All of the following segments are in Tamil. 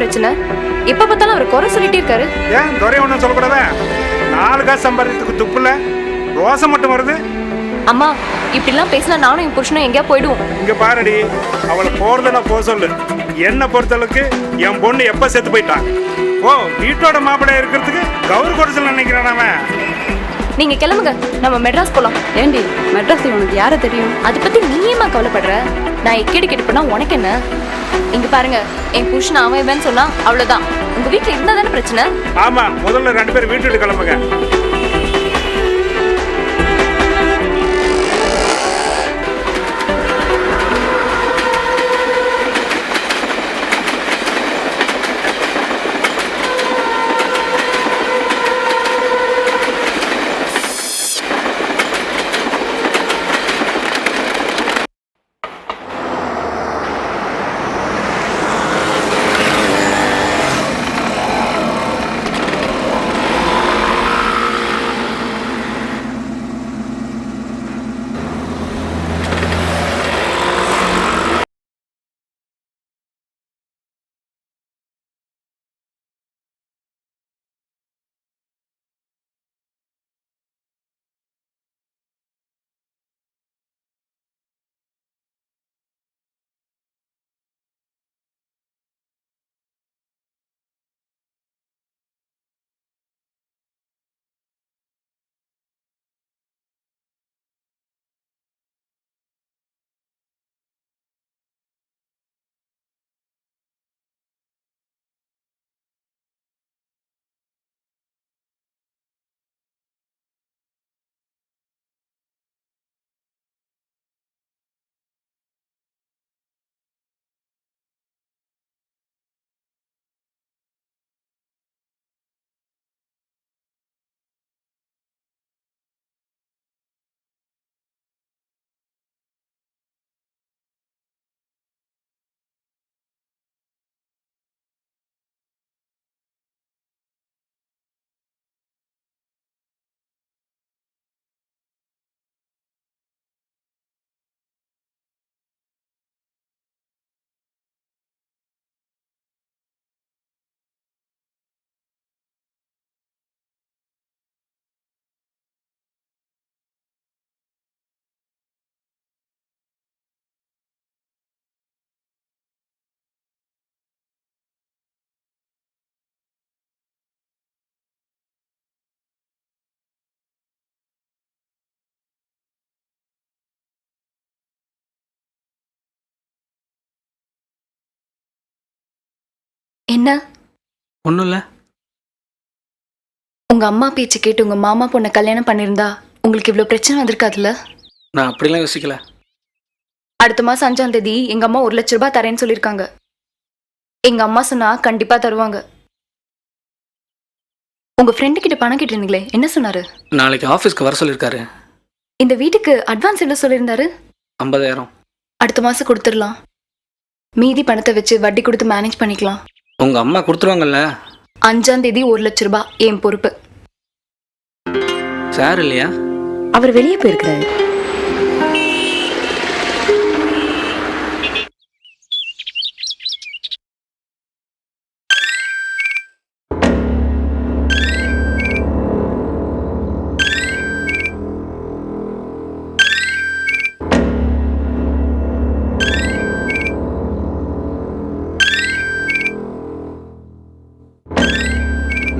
பிரச்சனை? எப்ப பார்த்தாலும் அவர் குறை சொல்லிட்டே இருக்காரு. ஏன் துறை ஒன்றும் சொல்லக்கூடாதா? 4 காசு சம்பாதிக்கிறதுக்கு துப்புல ரோசம் மட்டும் வருது. அம்மா இப்படிலாம் பேசினா நானும் என் புருஷனும் எங்கேயா போயிடுவோம். இங்க பாருடி, அவளை போறத நான் போக சொல்லு. என்ன பொறுத்தளவுக்கு என் பொண்ணு எப்ப செத்து போயிட்டான். ஓ, வீட்டோட மாப்பிள்ளை இருக்கிறதுக்கு கௌரி கொடுசல் நினைக்கிறான் அவன். நீங்க கிளம்புங்க, நம்ம மெட்ராஸ் போலாம். ஏண்டி மெட்ராஸ் உனக்கு யாரை தெரியும்? அதை பத்தி நீ ஏமா கவலைப்படுற? நான் எக்கேடு கேட்டு போனா உனக்கு என்ன? இங்க பாருங்க, என் புருஷன் அவன் இவன்னு சொன்னா அவ்வளவுதான். உங்க வீட்டுல இருந்தா தானே பிரச்சனை. ஆமா, முதல்ல 2 பேரும் வீட்டுக்கு கிளம்புங்க. என்ன? ஒன்றும் இல்லை. உங்க அம்மா பேச்சு கேட்டு உங்க மாமா பொண்ணை கல்யாணம் பண்ணிருந்தா உங்களுக்கு இவ்வளவு பிரச்சனை வந்திருக்காதுல்ல? நான் அப்படிலாம் யோசிக்கல. அடுத்த மாசம் 5ஆம் தேதி எங்க அம்மா 1 லட்ச ரூபாய் தரேன்னு சொல்லியிருக்காங்க. எங்க அம்மா சொன்னா கண்டிப்பா தருவாங்க. உங்க ஃப்ரெண்டு கிட்ட பணம் கேட்டிருந்தீங்களே, என்ன சொன்னாரு? நாளைக்கு ஆஃபீஸ்க்கு வர சொல்லியிருக்காரு. இந்த வீட்டுக்கு அட்வான்ஸ் எவ்வளவு சொல்லியிருந்தாரு? 50,000. அடுத்த மாசம் கொடுத்துடலாம். மீதி பணத்தை வச்சு வட்டி கொடுத்து மேனேஜ் பண்ணிக்கலாம். உங்கள் அம்மா கொடுத்துருவாங்கல்ல? 5ஆம் தேதி 1 லட்ச ரூபாய் என் பொறுப்பு. சார் இல்லையா? அவர் வெளியே போயிருக்கிறாரு.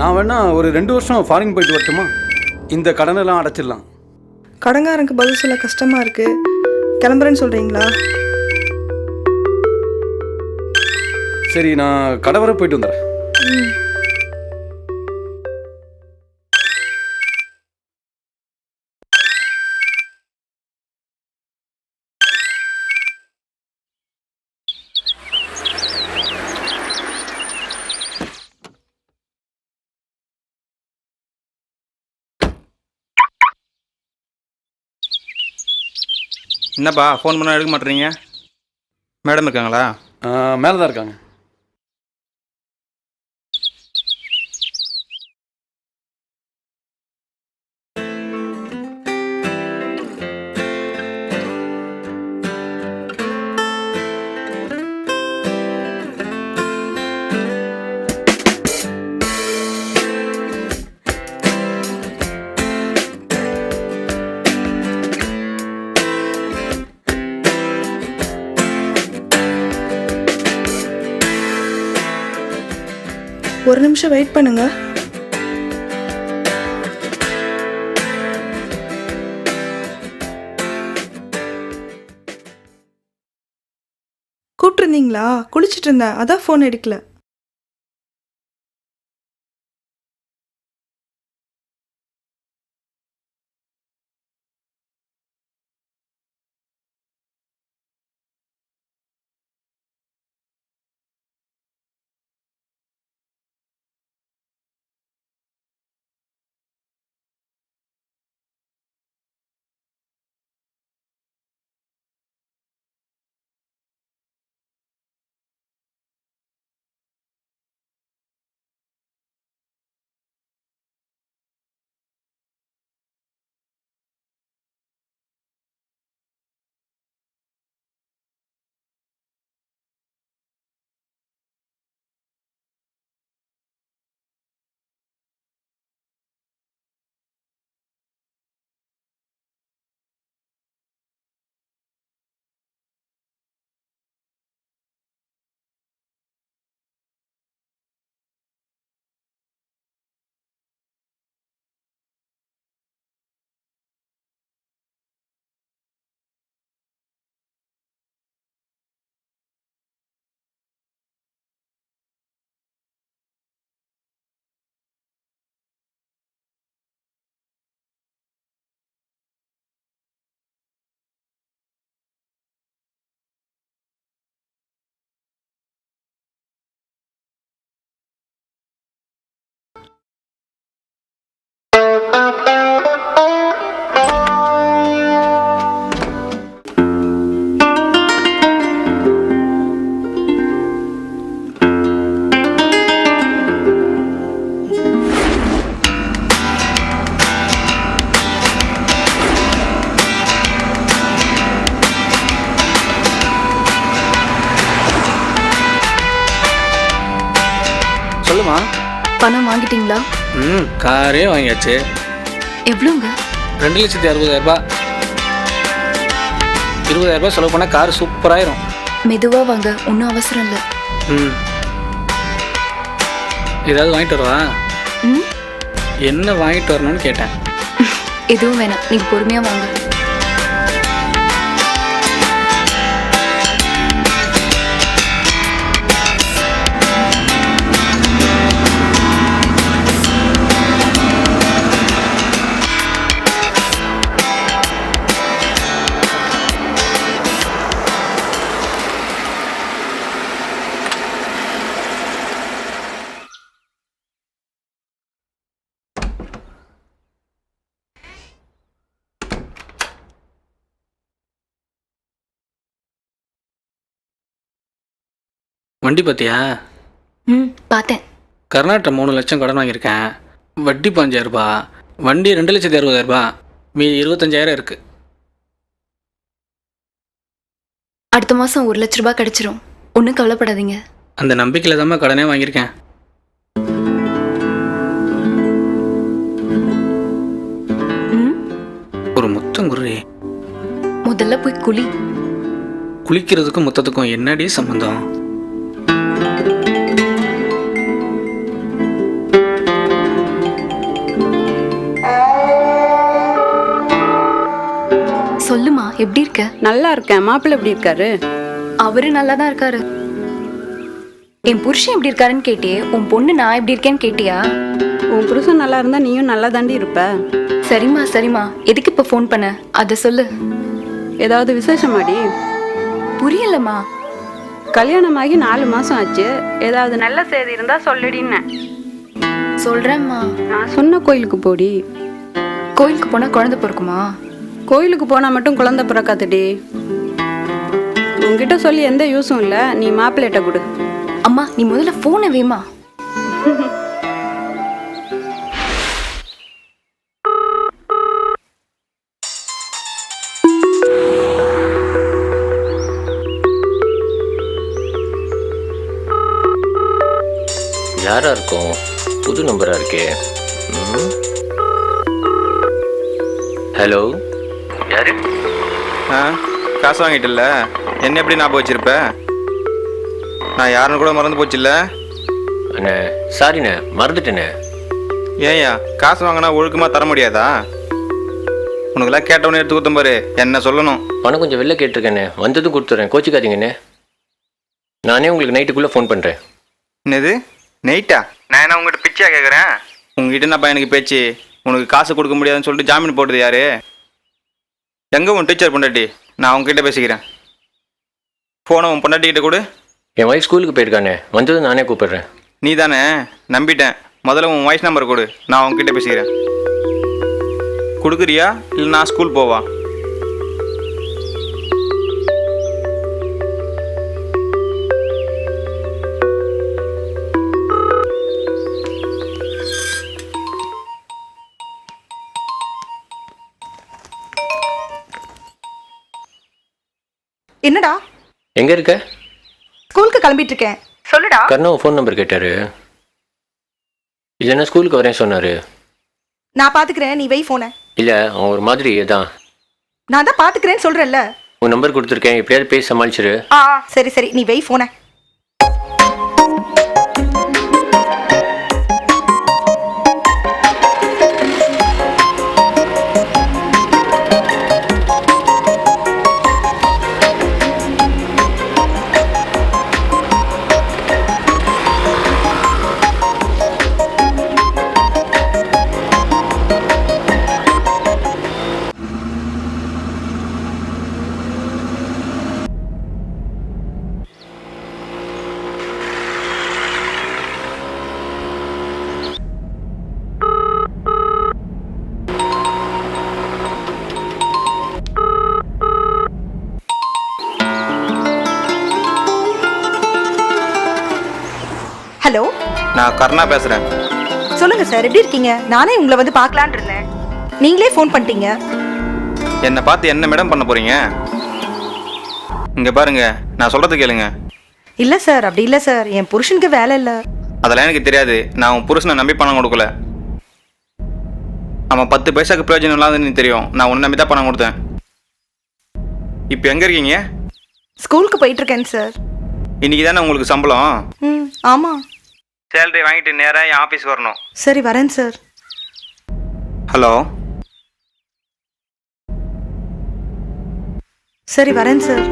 நான் வேணா ஒரு 2 வருஷம் ஃபாரின் போயிட்டு வரட்டுமா? இந்த கடனெல்லாம் அடைச்சிடலாம். கடங்காரனுக்கு பதில் சொல்ல கஷ்டமா இருக்கு. கிளம்புறேன்னு சொல்றீங்களா? சரி, நான் கடை வரை போயிட்டு வந்துடுறேன். என்னப்பா ஃபோன் பண்ணால் எடுக்க மாட்டேறீங்க? மேடம் இருக்காங்களா? மேலே தான் இருக்காங்க. ஒரு நிமிஷம் வெயிட் பண்ணுங்க. கூப்பிட்டுருந்தீங்களா? குளிச்சுட்டு இருந்தேன், அதான் ஃபோன் எடுக்கல. சொல்லுமா. பணம் வாங்கிட்டீங்களா? காரே வாங்கியாச்சு. எவ்வளோங்க? 2,60,000. 20,000 செலவு பண்ணால் கார் சூப்பராயிரும். மெதுவாக வாங்க, ஒன்றும் அவசரம் இல்லை. ஏதாவது வாங்கிட்டு வரவா? ம், என்ன வாங்கிட்டு வரணும்னு கேட்டேன். எதுவும் வேணாம், நீங்கள் பொறுமையாக வாங்க. வண்டி பார்த்தியா? பார்த்தேன். கர்நாடகா 3 லட்சம் கடன் வாங்கியிருக்கேன். வட்டி 5,000. வண்டி 2,60,000. மீதி 25,000 இருக்கு. அடுத்த மாதம் 1,00,000 ரூபாய் கிடைச்சிரும், ஒன்றும் கவலைப்படாதீங்க. அந்த நம்பிக்கையில் தான் கடனே வாங்கியிருக்கேன். ஒரு முத்தம் குருவி. முதல்ல போய் குளி. குளிக்கிறதுக்கும் முத்தத்துக்கும் என்னடி சம்பந்தம்? சொல்லுமா, எப்படி இருக்க? நல்லா இருக்கேன். மாப்பிள்ளை எப்படி இருக்காரு? அவரு நல்லா தான் இருக்காரு. என் புருஷன் எப்படி இருக்காருன்னு கேட்டியே, உன் பொண்ணு நான் எப்படி இருக்கேன்னு கேட்டியா? உன் புருஷன் நல்லா இருந்தா நீயும் நல்லா தாண்டி இருப்ப. சரிம்மா சரிம்மா, எதுக்கு இப்போ ஃபோன் பண்ண, அதை சொல்லு. ஏதாவது விசேஷமாடி? புரியலம்மா. கல்யாணமாகி 4 மாசம் ஆச்சு. ஏதாவது நல்ல செய்தி இருந்தா சொல்லிடின்னு. சொல்றேம்மா. நான் சொன்ன கோயிலுக்கு போடி. கோயிலுக்கு போனா குழந்தை பிறக்குமா? கோயிலுக்கு போனா மட்டும் குழந்தை பிறக்காதடி. உன்கிட்ட சொல்லி எந்த யூஸும் இல்லை. நீ மாப்பிள்ளையிட்ட கொடு. அம்மா, நீ முதல்ல போனை வேமா. யாரா இருக்கும்? புது நம்பரா இருக்கே. ஹலோ, யாரு? காசு வாங்கிட்டில்ல, என்ன எப்படி ஞாபகம் வச்சிருப்ப? நான் யாருன்னு கூட மறந்து போச்சுல்ல. அண்ணே சாரிண்ணே, மறந்துட்டேண்ணே. ஏன்யா காசு வாங்கினா ஒழுக்கமாக தர முடியாதா? உனக்கெல்லாம் கேட்டவனே எடுத்து கொடுத்தேன் பாரு, என்ன சொல்லணும். பணம் கொஞ்சம் வெளில கேட்டிருக்கேண்ணே, வந்ததும் கொடுத்துட்றேன், கோச்சிக்காதீங்கண்ணே. நானே உங்களுக்கு நைட்டுக்குள்ளே ஃபோன் பண்ணுறேன். என்னது நைட்டா? நான் என்ன உங்ககிட்ட பிச்சையா கேட்குறேன்? உங்ககிட்ட என்னப்பா எனக்கு பேச்சு? உனக்கு காசு கொடுக்க முடியாதுன்னு சொல்லிட்டு ஜாமீன் போட்டது யாரு? எங்கே உன் டீச்சர் பொண்டாட்டி? நான் உங்ககிட்ட பேசிக்கிறேன். ஃபோனை உன் பொண்டாட்டிக்கிட்ட கொடு. என் ஒய்ஃப் ஸ்கூலுக்கு போயிருக்கானே, வந்ததும் நானே கூப்பிடுறேன். நீ தானே? நம்பிட்டேன். முதல்ல உன் வாய்ஸ் நம்பர் கொடு, நான் உங்ககிட்ட பேசிக்கிறேன். கொடுக்குறியா இல்லை நான் ஸ்கூல் போவா? என்னடா எங்கே இருக்க? ஸ்கூலுக்கு கிளம்பிட்டு இருக்கேன். சொல்லுடா. கர்ணா ஃபோன் நம்பர் கேட்டார். இல்லைன்னா ஸ்கூலுக்கு வரேன் சொன்னார். நான் பாத்துக்கிறேன், நீ வை போன. இல்லை, அவன் ஒரு மாதிரி தான். நான் தான் பாத்துக்கிறேன்னு சொல்றேன்ல. உன் நம்பர் கொடுத்துருக்கேன், எப்படியாவது பேசி சமாளிச்சிரு. சரி சரி, நீ வை போன. ஹலோ, நான் கர்ணா பேசுகிறேன். சொல்லுங்க சார், எப்படி இருக்கீங்க? நானே உங்களை வந்து பார்க்கலான்னு இருந்தேன், நீங்களே ஃபோன் பண்ணிட்டீங்க. என்னை பார்த்து என்ன மேடம் பண்ண போகிறீங்க? இங்கே பாருங்க, நான் சொல்கிறது கேளுங்க. இல்லை சார், அப்படி இல்லை சார், என் புருஷனுக்கு வேலை இல்லை. அதெல்லாம் எனக்கு தெரியாது. நான் உன் புருஷனை நம்பி பணம் கொடுக்கல. அவன் 10 பைசாக்கு பிரயோஜனம் இல்லாதுன்னு தெரியும். நான் உன்னை நம்பி தான் பணம் கொடுத்தேன். இப்போ எங்கே இருக்கீங்க? ஸ்கூலுக்கு போயிட்டு இருக்கேன் சார். இன்னைக்கு தானே உங்களுக்கு சம்பளம்? ஆமாம். சேலரி வாங்கிட்டு நேராக என் ஆஃபீஸ் வரணும். சரி வரேன் சார். ஹலோ. சரி வரேன் சார்.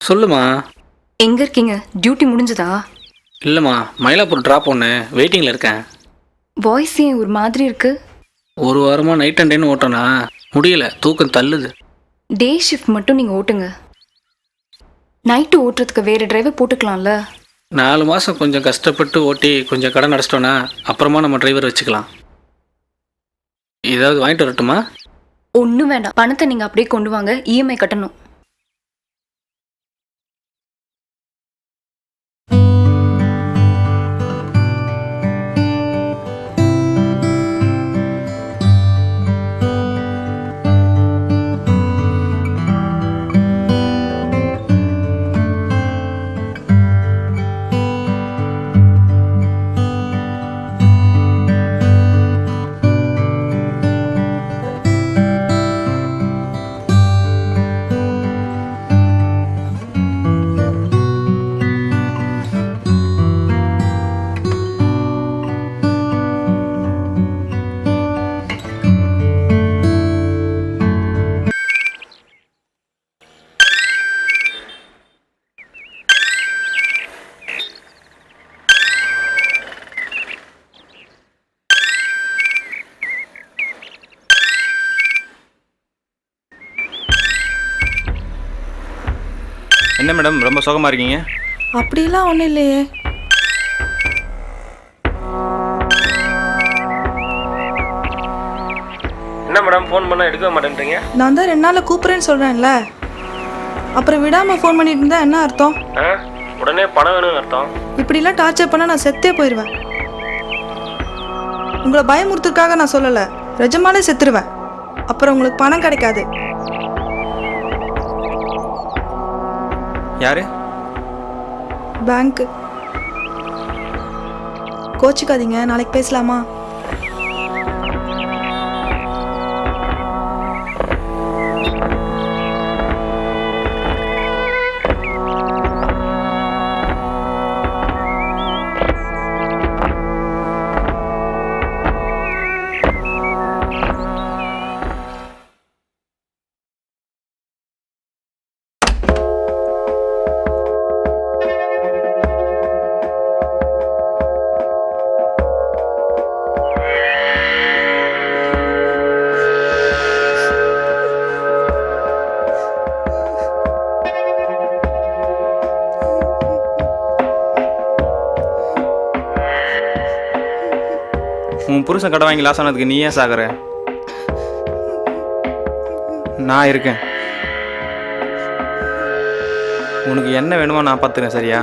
சொல்லுமா. எங்க இருக்கீங்க? டியூட்டி முடிஞ்சதா? இல்லைம்மா, மயிலாப்பூர் ட்ராப் ஒன்று வெயிட்டிங்கில் இருக்கேன். வாய்ஸ் ஏன் ஒரு மாதிரி இருக்கு? ஒரு வாரமாக நைட் அண்ட் டேன்னு ஓட்டோனா முடியல, தூக்கம் தள்ளுது. டே ஷிஃப்ட் மட்டும் நீங்கள் ஓட்டுங்க. நைட்டு ஓட்டுறதுக்கு வேறு டிரைவர் போட்டுக்கலாம்ல. 4 மாதம் கொஞ்சம் கஷ்டப்பட்டு ஓட்டி கொஞ்சம் கடன் அடைச்சிட்டோன்னா அப்புறமா நம்ம டிரைவர் வச்சுக்கலாம். ஏதாவது வாங்கிட்டு வரட்டுமா? ஒன்றும் வேண்டாம், பணத்தை நீங்கள் அப்படியே கொண்டு வாங்க, இஎம்ஐ கட்டணும். என்ன மேடம் ரொம்ப சோகமாக இருக்கீங்க? அப்படிலாம் ஒன்றும் இல்லையே. என்ன மேடம் ஃபோன் பண்ணால் எடுக்க மாட்டேன்றீங்க? நான் தான் 2 நாளில் கூப்பிட்றேன்னு சொல்கிறேன்ல, அப்புறம் விடாமல் ஃபோன் பண்ணிட்டு இருந்தா என்ன அர்த்தம்? உடனே பணம் வேணும்னு அர்த்தம். இப்படிலாம் டார்ச்சர் பண்ணால் நான் செத்தே போயிடுவேன். உங்களை பயமுறுத்துறதுக்காக நான் சொல்லலை, நிஜமாலே செத்துருவேன். அப்புறம் உங்களுக்கு பணம் கிடைக்காது. யாரு? பேங்க்கு. கோச்சிக்காதீங்க, நாளைக்கு பேசலாமா? உன் புருஷன் கடை வாங்கி லாஸ் ஆனதுக்கு நீ ஏன் சாகுற? நான் இருக்கேன். உனக்கு என்ன வேணுமோ நான் பார்த்துக்கிறேன், சரியா?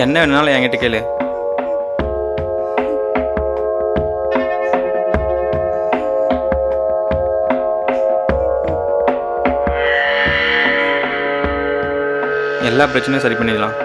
என்ன வேணும்னாலும் என்கிட்ட கேளு. எல்லா பிரச்சனையும் சரி பண்ணிடலாம்.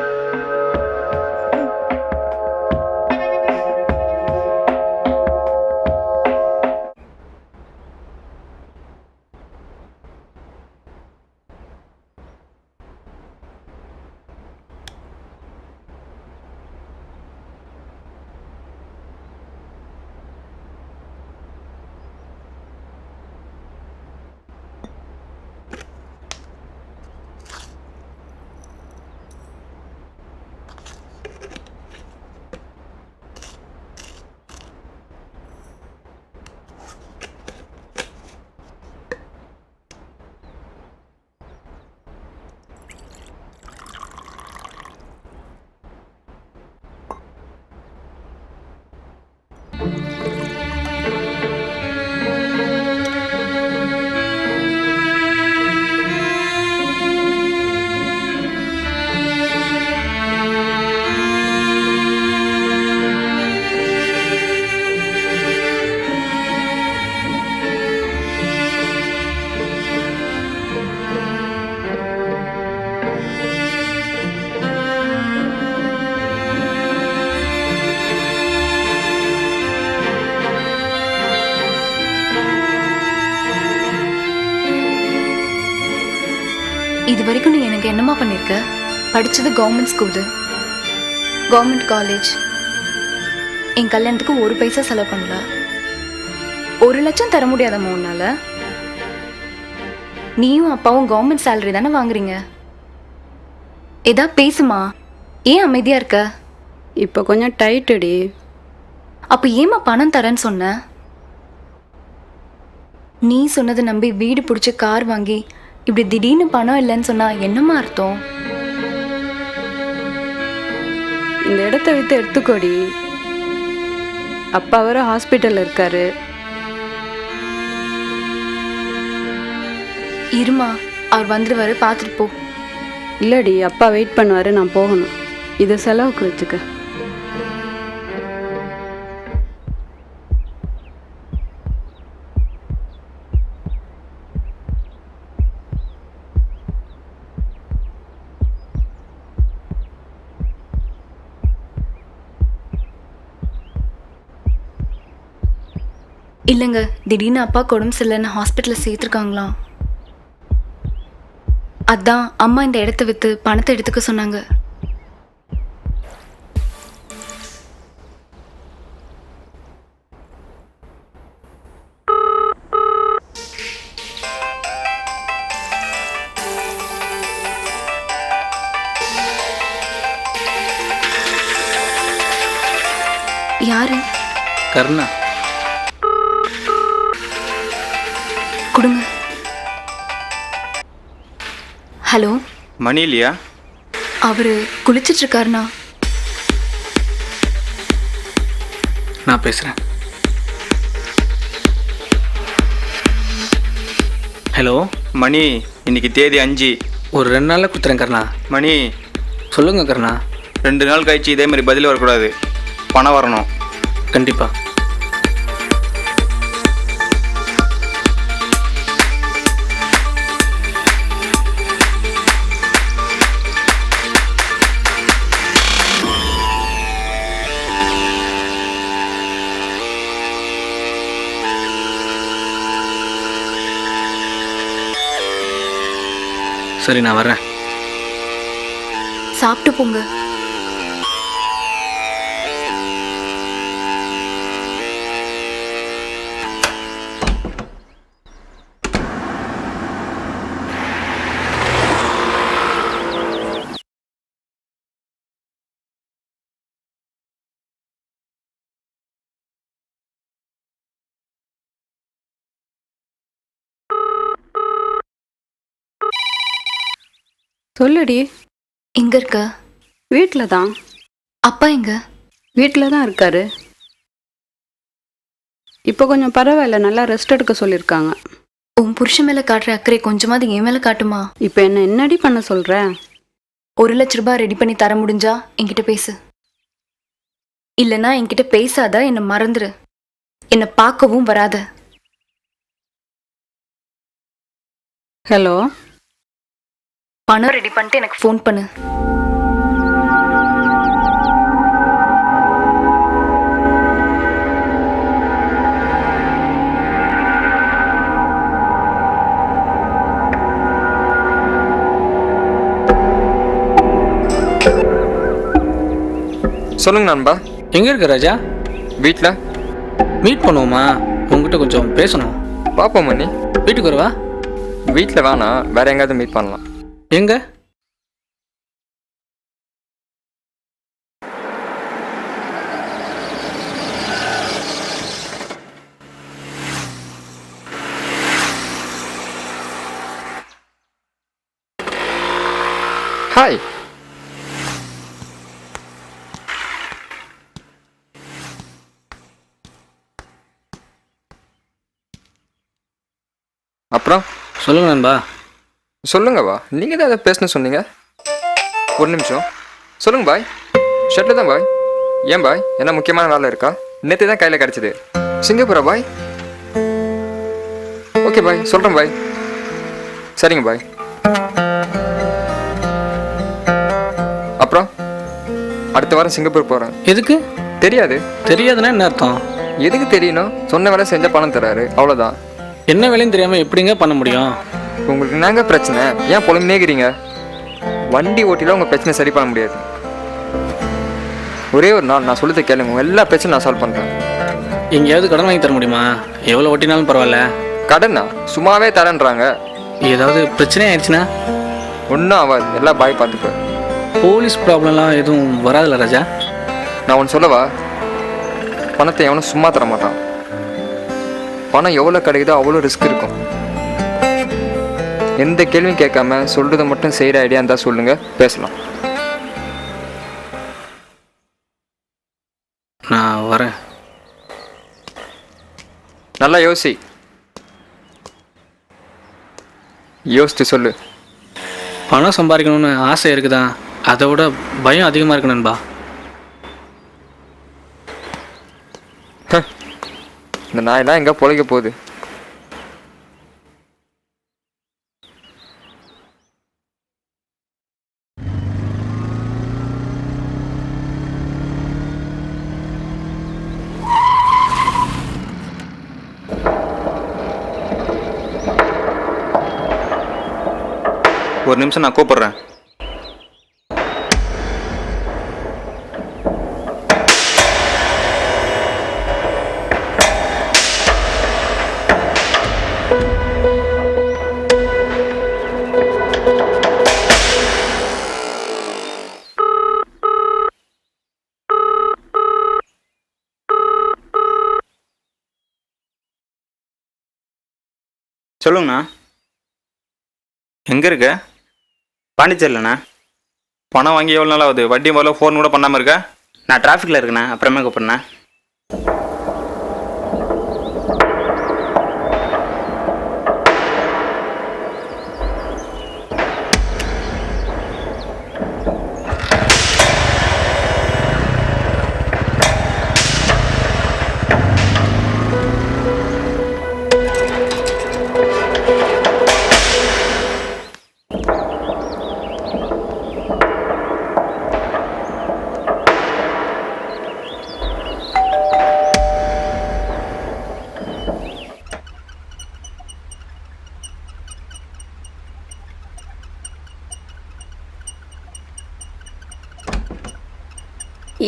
இது வரைக்கும் நீ எனக்கு என்னமா பண்ணியிருக்க? படித்தது கவர்மெண்ட் ஸ்கூலு, கவர்மெண்ட் காலேஜ். என் கல்யாணத்துக்கு ஒரு பைசா செலவு பண்ணல. 1 லட்சம் தர முடியாதம்மா உன்னால? நீயும் அப்பாவும் கவர்மெண்ட் சேலரி தானே வாங்குறீங்க. ஏதா பேசுமா, ஏன் அமைதியாக இருக்க? இப்போ கொஞ்சம் டைட்டுடி. அப்போ ஏமா பணம் தரேன்னு சொன்ன? நீ சொன்னதை நம்பி வீடு பிடிச்சி கார் வாங்கி இப்படி திடீர்னு பணம் இல்லைன்னு சொன்னா என்னம்மா அர்த்தம்? இந்த இடத்த விற்று எடுத்துக்கோடி. அப்பா வர ஹாஸ்பிட்டலில் இருக்காரு. இருமா, அவர் வந்துடுவாரு, பார்த்துட்டு போ. இல்லடி, அப்பா வெயிட் பண்ணுவார், நான் போகணும். இதை செலவுக்கு வச்சுக்க. இல்லைங்க, திடீர்னு அப்பா உடம்பு சரியில்லைன்னு ஹாஸ்பிட்டலில் சேர்த்துருக்காங்களாம். அதான் அம்மா இந்த இடத்த விற்று பணத்தை எடுத்துக்க சொன்னாங்க. யாரு? கருணா. கொடுங்க. ஹலோ, மணி இல்லையா? அவரு குளிச்சிட்டு இருக்காருண்ணா. நான் பேசுகிறேன். ஹலோ. மணி, இன்னைக்கு தேதி 5. ஒரு 2 நாளில் கொடுத்துறேன் கருணா. மணி சொல்லுங்க கருணா. 2 நாள் கழிச்சு இதே மாதிரி பதில் வரக்கூடாது, பணம் வரணும். கண்டிப்பாக. சரி, நான் வர்றேன். சாப்பிட்டு போங்க. சொல்லுடி. எங்க இருக்க? வீட்டில் தான். அப்பா எங்க? வீட்டில் தான் இருக்காரு. இப்போ கொஞ்சம் பரவாயில்ல, நல்லா ரெஸ்ட் எடுக்க சொல்லியிருக்காங்க. உன் புருஷன் மேல காட்டுற அக்கறை கொஞ்சமாவது என் மேல காட்டுமா? இப்போ என்னடி பண்ண சொல்கிற? 1,00,000 ரெடி பண்ணி தர முடிஞ்சா என்கிட்ட பேசு. இல்லைன்னா என்கிட்ட பேசாத, என்னை மறந்துரு. என்னை பார்க்கவும் வராத. ஹலோ, பணம் ரெடி பண்ணிட்டு எனக்கு ஃபோன் பண்ணு. சொல்லுங்க நண்பா. எங்கே இருக்க ராஜா? வீட்டில். மீட் பண்ணுவோமா? உங்ககிட்ட கொஞ்சம் பேசணும். பார்ப்போம் மணி. வீட்டுக்கு வருவா? வீட்டில் வேணாம், வேற எங்கேயாவது மீட் பண்ணலாம். எங்க? ஹாய். அப்புறம் சொல்லுங்க நண்பா. சொல்லுங்கப்பா, நீங்கள் தான் எதை பேசணும்னு சொன்னீங்க. ஒரு நிமிஷம். சொல்லுங்க பாய். ஷர்ட்டில் தான் பாய். ஏன் பாய், என்ன முக்கியமான வேலை இருக்கா? நேற்று தான் கையில் கிடச்சிது. சிங்கப்பூரா பாய்? ஓகே பாய், சொல்கிறேன் பாய். சரிங்க பாய். அப்புறம் அடுத்த வாரம் சிங்கப்பூர் போகிறேன். எதுக்கு? தெரியாது. தெரியாதுன்னா என்ன அர்த்தம்? எதுக்கு தெரியணும்? சொன்ன வேலை செஞ்சால் பணம் தராரு, அவ்வளோதான். என்ன வேலையும் தெரியாமல் எப்படிங்க பண்ண முடியும்? உங்களுக்கு என்னங்க பிரச்சனை? ஏன் புலம்புனேக்கிறீங்க? வண்டி ஓட்டிலாம் உங்கள் பிரச்சனை சரி பண்ண முடியாது. ஒரே ஒரு நாள் நான் சொல்லிட்டு கேளுங்க, உங்கள் எல்லா பிரச்சனையும் நான் சால்வ் பண்ணுறேன். எங்கேயாவது கடன் வாங்கி தர முடியுமா? எவ்வளோ ஓட்டினாலும் பரவாயில்ல. கடனா? சும்மாவே தரேன்றாங்க. ஏதாவது பிரச்சனை ஆயிடுச்சுன்னா? ஒன்றும் ஆகாது, எல்லாம் பாய் பார்த்துப்பேன். போலீஸ் ப்ராப்ளம்லாம் எதுவும் வராதுல்ல ராஜா? நான் ஒன்று சொல்லவா? பணத்தை எவனும் சும்மா தர மாட்டான். பணம் எவ்வளோ கிடைக்குதோ அவ்வளோ ரிஸ்க் இருக்கும். எந்த கேள்வியும் கேட்காம சொல்கிறத மட்டும் செய்கிற ஐடியா இருந்தால் சொல்லுங்கள், பேசலாம். நான் வரேன். நல்லா யோசிச்சு சொல்லு. பணம் சம்பாதிக்கணும்னு ஆசை இருக்குதா, அதை விட பயம் அதிகமாக இருக்கு நண்பா. இந்த நாயெல்லாம் எங்கே பொழைக்க போகுது? ஒரு நிமிஷம், நான் கூப்பிடுறேன். சொல்லுங்கண்ணா. எங்கே இருக்க? பாண்டிச்சேரிலண்ணா. பணம் வாங்கி எவ்வளோ நாள் ஆகுது? வட்டி முதல்ல ஃபோன் கூட பண்ணாமல் இருக்க? நான் டிராஃபிக்கில் இருக்கேண்ணா, அப்புறமே கூப்பிட்றேண்ணா.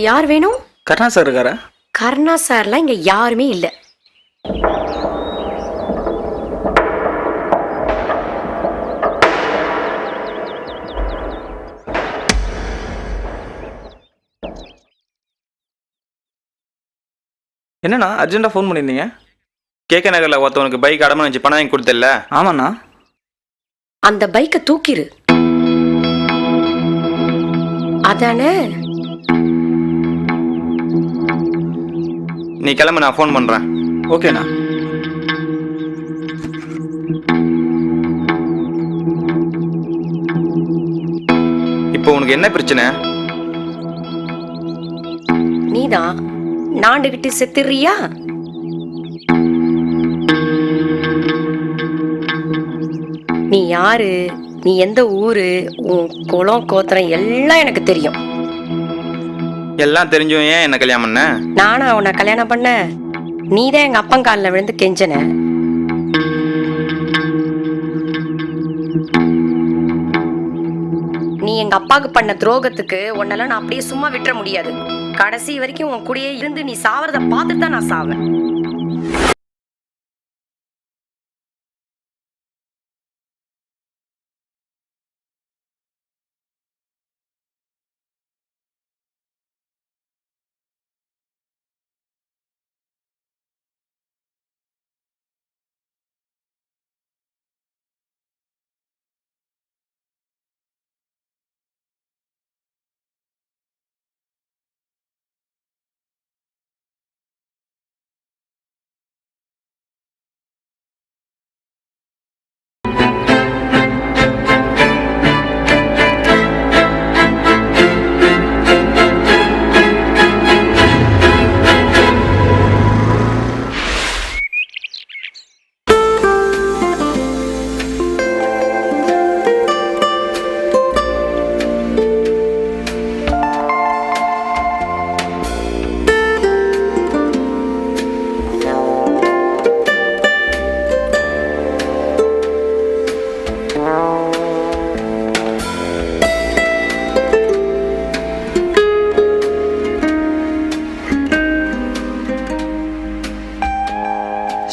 யார் வேணும்? கருணா சார் இருக்காரா? கருணா சார்லாம் இங்க யாருமே இல்ல. என்னண்ணா அர்ஜென்ட்டாக ஃபோன் பண்ணியிருந்தீங்க? கேகே நகரில் ஒருத்தவனுக்கு பைக் அடமான வச்சு பணம் வாங்கி கொடுத்தல? ஆமாண்ணா. அந்த பைக்கை தூக்கிரு. அதானே? நீ கிளம்பு, நான் ஃபோன் பண்ணுறேன். ஓகேண்ணா. இப்போ உனக்கு என்ன பிரச்சனை? நீதான் நாண்டுகிட்டு செத்துறியா? நீ யாரு, நீ எந்த ஊரு, உன் குலம் கோத்திரம் எல்லாம் எனக்கு தெரியும். எல்லாம் தெரிஞ்சும் ஏன் என்ன கல்யாணம் பண்ண? நானா உன்னை கல்யாணம் பண்ண? நீதான் எங்க அப்பன் காலில் விழுந்து கெஞ்சன. நீ எங்க அப்பாவுக்கு பண்ண துரோகத்துக்கு உன்னெல்லாம் நான் அப்படியே சும்மா விட்டுற முடியாது. கடைசி வரைக்கும் உன் கூடயே இருந்து நீ சாவறத பார்த்துட்டு தான் நான் சாவேன்.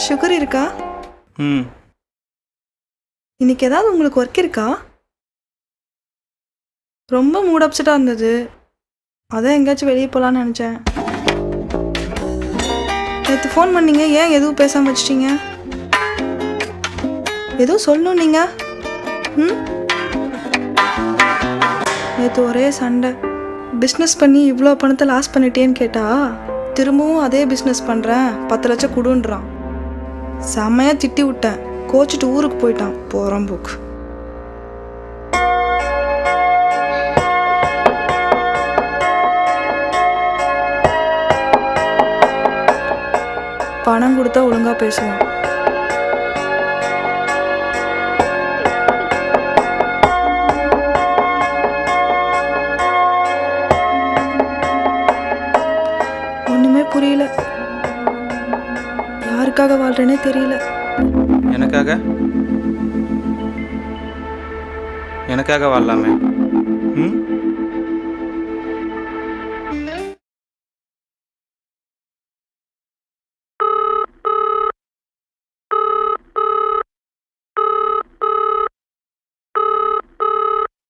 சுகர் இருக்கா? ம். இன்னைக்கு ஏதாவது உங்களுக்கு ஒர்க் இருக்கா? ரொம்ப மூட் அப்செட்டாக இருந்தது, அதான் எங்கேயாச்சும் வெளியே போகலான்னு நினச்சேன். நேற்று ஃபோன் பண்ணீங்க, ஏன் எதுவும் பேசாமல் வச்சிட்டீங்க? எதுவும் சொல்லணும் நீங்கள். ம், நேற்று ஒரே சண்டை. பிஸ்னஸ் பண்ணி இவ்வளோ பணத்தை லாஸ் பண்ணிட்டேன்னு கேட்டா, திரும்பவும் அதே பிஸ்னஸ் பண்ணுறேன் 10 லட்சம் கொடுன்றான். செம்மையாக திட்டி விட்டேன், கோச்சிட்டு ஊருக்கு போயிட்டான் போகிறம்போக்கு. பணம் கொடுத்தா ஒழுங்காக பேசுவேன். ஒன்றுமே புரியல, யாருக்காக வாழ்றேனே தெரியல. எனக்காக வாழலாமே. ம்.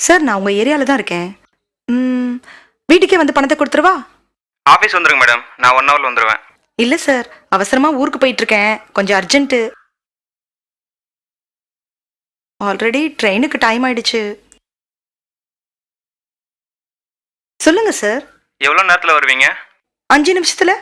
சார், நான் உங்கள் ஏரியாவில் தான் இருக்கேன். வீட்டுக்கே வந்து பணத்தை கொடுத்துருவா? ஆஃபீஸ் வந்துருங்க மேடம், நான் 1 ஹவரில் வந்துடுவேன். இல்லை சார், அவசரமாக ஊருக்கு போயிட்டுருக்கேன், கொஞ்சம் அர்ஜென்ட்டு. ஆல்ரெடி ட்ரெயினுக்கு டைம் ஆயிடுச்சு. சொல்லுங்க சார். எவ்வளோ நேரத்தில் வருவீங்க? 5 நிமிஷத்தில்.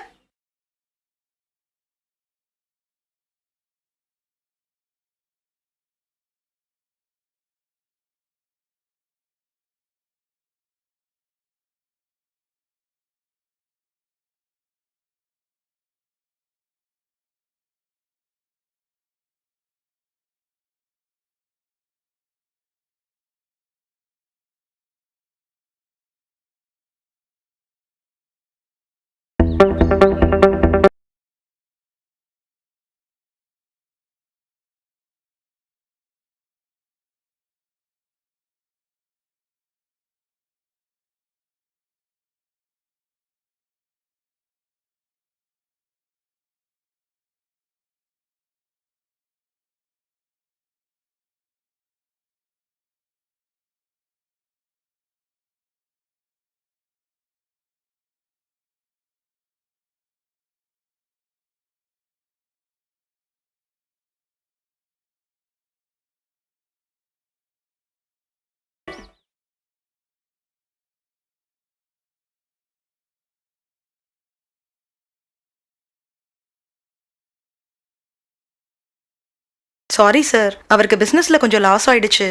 சாரி சார், அவருக்கு பிஸ்னஸில் கொஞ்சம் லாஸ் ஆயிடுச்சு.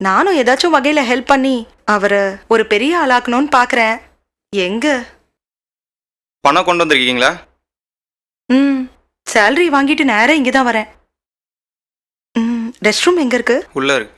நானும் ஏதாச்சும் வகையில் ஹெல்ப் பண்ணி அவரை ஒரு பெரிய ஆளாக்கணும்னு பார்க்குறேன். எங்க? பணம் கொண்டு வந்திருக்கீங்களா? சேலரி வாங்கிட்டு நேராக இங்கே தான் வரேன். ரெஸ்ட் ரூம் எங்கே இருக்கு? உள்ள இருக்கு.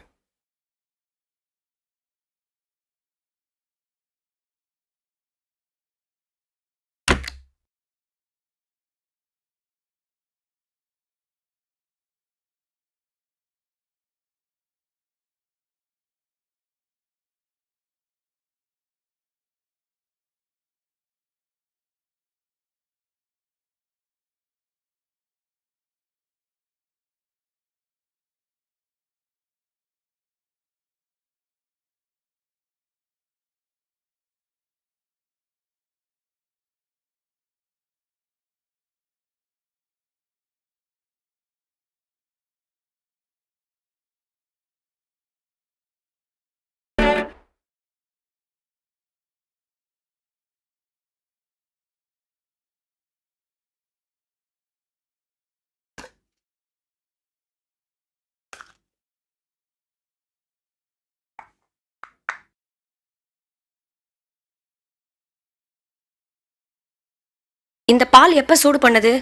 இந்த பால் எப்ப சூடு பண்ணது?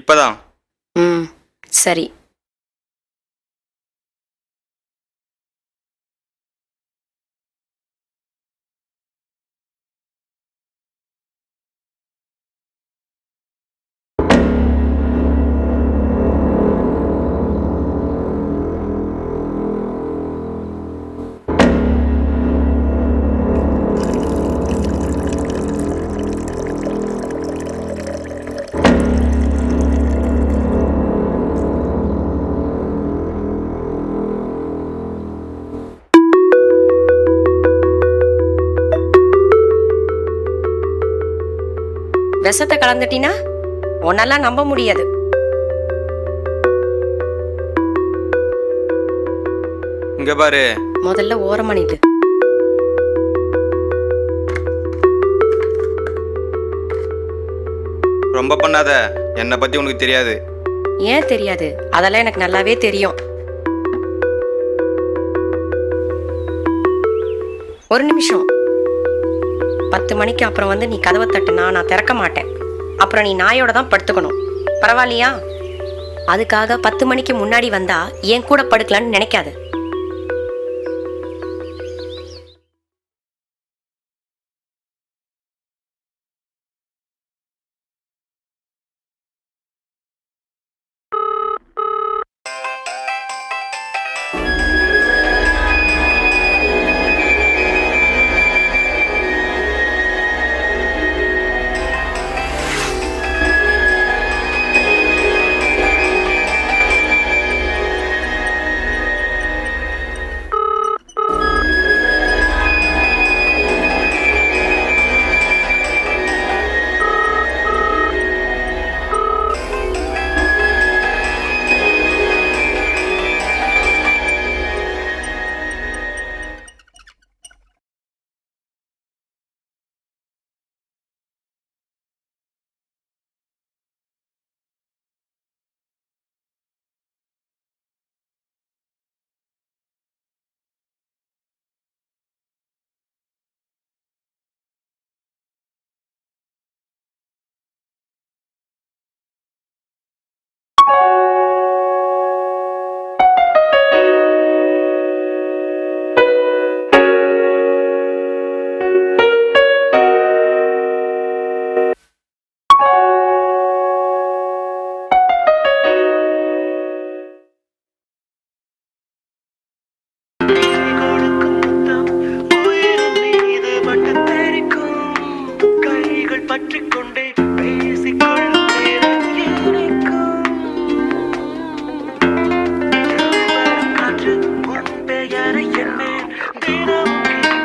இப்பதான். சரி. விஷத்தை கலந்துட்டினா உன்னெல்லாம் நம்ப முடியாது. இங்க பாரு. முதல்ல ஓரமா நில்லு. ரொம்ப பண்ணாத. என்னை பத்தி உனக்கு தெரியாது. ஏன் தெரியாது? அதெல்லாம் எனக்கு நல்லாவே தெரியும். ஒரு நிமிஷம். 10 மணிக்கு அப்புறம் வந்து நீ கதவை தட்டுனா நான் திறக்க மாட்டேன். அப்புறம் நீ நாயோட தான் படுத்துக்கணும். பரவாயில்லையா? அதுக்காக 10 மணிக்கு முன்னாடி வந்தா என் கூட படுக்கலான்னு நினைக்காது.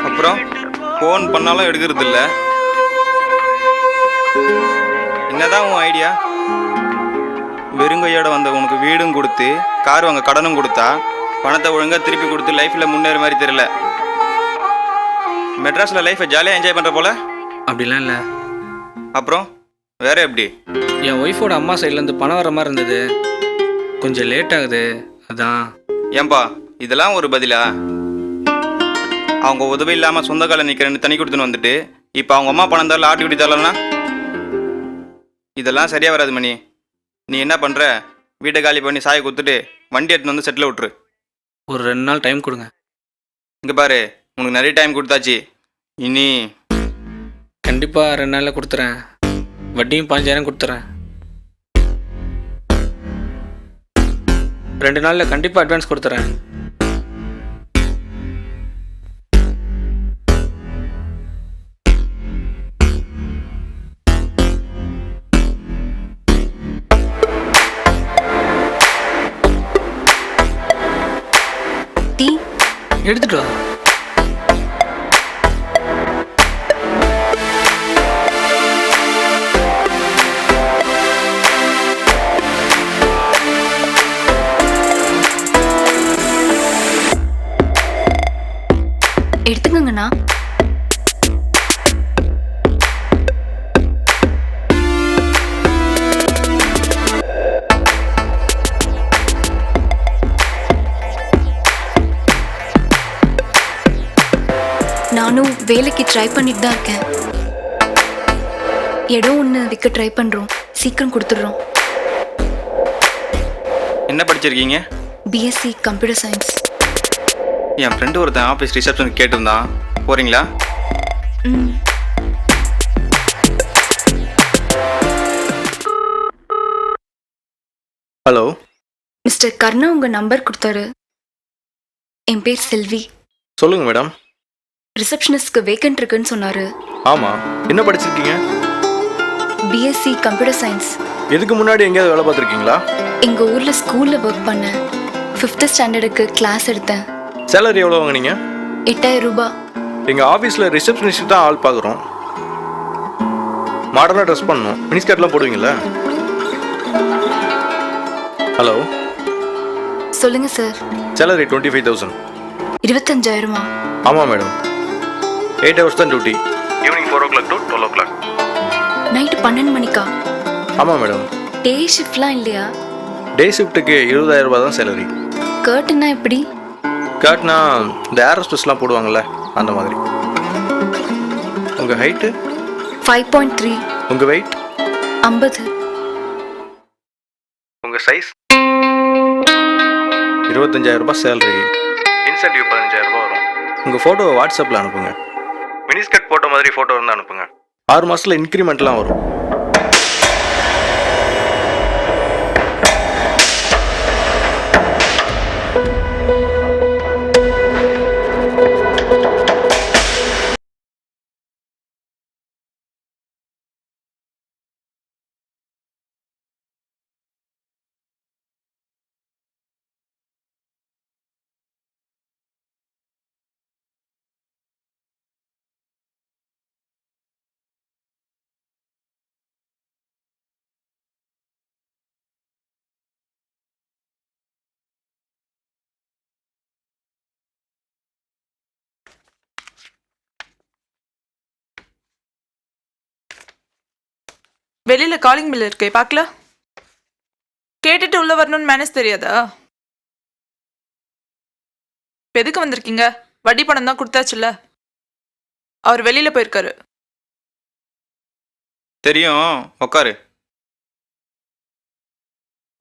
அப்புறம் ஃபோன் பண்ணாலும் எடுக்கிறது இல்லை. என்னதான் உன் ஐடியா? வெறுங்கையோட வந்த உனக்கு வீடும் கொடுத்து கார் வாங்க கடனும் கொடுத்தா பணத்தை ஒழுங்காக திருப்பி கொடுத்து லைஃப்பில் முன்னேற மாதிரி தெரியல. மெட்ராஸில் லைஃப்பை ஜாலியாக என்ஜாய் பண்ணுற போல? அப்படிலாம் இல்லை. அப்புறம் வேற எப்படி? என் ஒய்ஃபோட அம்மா சைட்லேருந்து பணம் வர மாதிரி இருந்தது, கொஞ்சம் லேட் ஆகுது, அதான். ஏன்பா இதெல்லாம் ஒரு பதிலா? அவங்க உதவி இல்லாமல் சொந்த காலம் நிற்கிறேன்னு தனி கொடுத்துன்னு வந்துட்டு இப்போ அவங்க அம்மா பணம் தரல, ஆட்டி குடி தரலன்னா இதெல்லாம் சரியாக வராது மணி. நீ என்ன பண்ணுற, வீட்டை காலி பண்ணி சாயை கொடுத்துட்டு வண்டி எடுத்துன்னு வந்து செட்டில் விட்டுரு. ஒரு 2 நாள் டைம் கொடுங்க. இங்கே பாரு, உனக்கு நிறைய டைம் கொடுத்தாச்சு, இனி கண்டிப்பாக 2 நாளில் கொடுத்துறேன். வட்டியும் 5000 கொடுத்துறேன். 2 நாளில் கண்டிப்பாக அட்வான்ஸ் கொடுத்துறேன். டீ எடுத்துட்டு வா. எடுத்துக்கங்கண்ணா. நானும் வேலைக்கு ட்ரை பண்ணிட்டு தான் இருக்கேன். இடம் ஒன்று விற்க ட்ரை பண்ணுறோம், சீக்கிரம் கொடுத்துட்றோம். என்ன படிச்சிருக்கீங்க? BSc computer science. என் ஃப்ரெண்டு ஒருத்தன் ஆஃபீஸ் ரிசப்ஷனுக்கு கேட்டிருந்தான், போகிறீங்களா? ம். ஹலோ மிஸ்டர் கர்ணா உங்கள் நம்பர் கொடுத்தாரு. என் பேர் செல்வி. சொல்லுங்கள் மேடம். ரிசப்ஷனிஸ்ட்க்கு வேக்கன்ட் இருக்குன்னு சொன்னார். ஆமாம், என்ன படிச்சிருக்கீங்க? BSc computer science. இதுக்கு முன்னாடி எங்கேயாவது வேலை பார்த்துருக்கீங்களா? எங்கள் ஊரில் ஸ்கூலில் ஒர்க் பண்ணேன். 5th ஸ்டாண்டர்டுக்கு கிளாஸ் எடுத்தேன். சேலரி எவ்வளோ வாங்குனீங்க? 8000 ரூபாய். எங்கள் ஆஃபீஸில் ரிசப்ஷனிஸ்ட் தான் ஆள் பார்க்குறோம். மாடர்னாக ட்ரெஸ் பண்ணணும். மினிஸ்கர்ட்லாம் போடுவீங்களா? ஹலோ, சொல்லுங்க சார். சேலரி 25,000. 25,000மா? ஆமாம் மேடம். 8 hours தான் duty. Evening 4 o'clock to 12 o'clock. Night 12 மணிக்கா? ஆமாம் மேடம். டே ஷிஃப்ட்லாம் இல்லையா? டே ஷிஃப்ட்டுக்கு 20,000 ரூபாய் தான் சேலரி. கர்ட்டுன்னா எப்படி? கர்ட்னா இந்த ஏரோஸ்பெஸ்லாம் போடுவாங்கள்ல, அந்த மாதிரி. உங்கள் ஹைட்டு? 5.3. உங்கள் வெயிட்? 50. உங்கள் சைஸ்? 25,000 ரூபாய் சேலரி. இன்சென்டிவ் 15,000 ரூபாய் வரும். உங்கள் ஃபோட்டோவை வாட்ஸ்அப்பில் அனுப்புங்க. மினிஸ்கட் போட்டோ மாதிரி ஃபோட்டோ இருந்தால் அனுப்புங்க. 6 மாதத்தில் இன்க்ரிமெண்ட்லாம் வரும். வெளியில காலிங் பில் இருக்கே, பார்க்கல? கேட்டுட்டு உள்ள வரணும்னு மேனேஜ் தெரியாதா? இப்ப எதுக்கு வந்திருக்கீங்க? வட்டி பணம் தான் கொடுத்தாச்சுல்ல. அவர் வெளியில போயிருக்காரு. தெரியும், உக்காரு.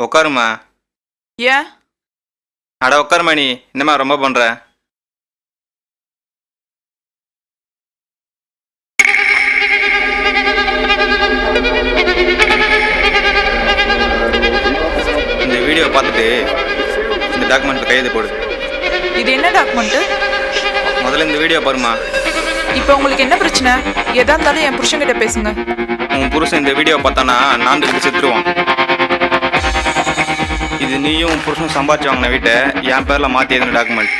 உக்காருமா. ஏன்? அட உக்காருமா. நீ என்னம்மா ரொம்ப பண்ணுற? இந்த வீடியோ பார்த்துட்டு இந்த டாக்குமெண்ட்டில் கையெழுத்து போடு. இது என்ன டாக்குமெண்ட்? முதல்ல இந்த வீடியோ பாருமா. இப்போ உங்களுக்கு என்ன பிரச்சனை? எதா இருந்தாலும் என் புருஷன் கிட்ட பேசுங்க. உன் புருஷன் இந்த வீடியோ பார்த்தானா நான் செத்துருவான். இது நீயும் உன் புருஷனும் சம்பாதிச்சு வாங்கின வீட்டை என் பேரில் மாற்றி எழுதின டாக்குமெண்ட்.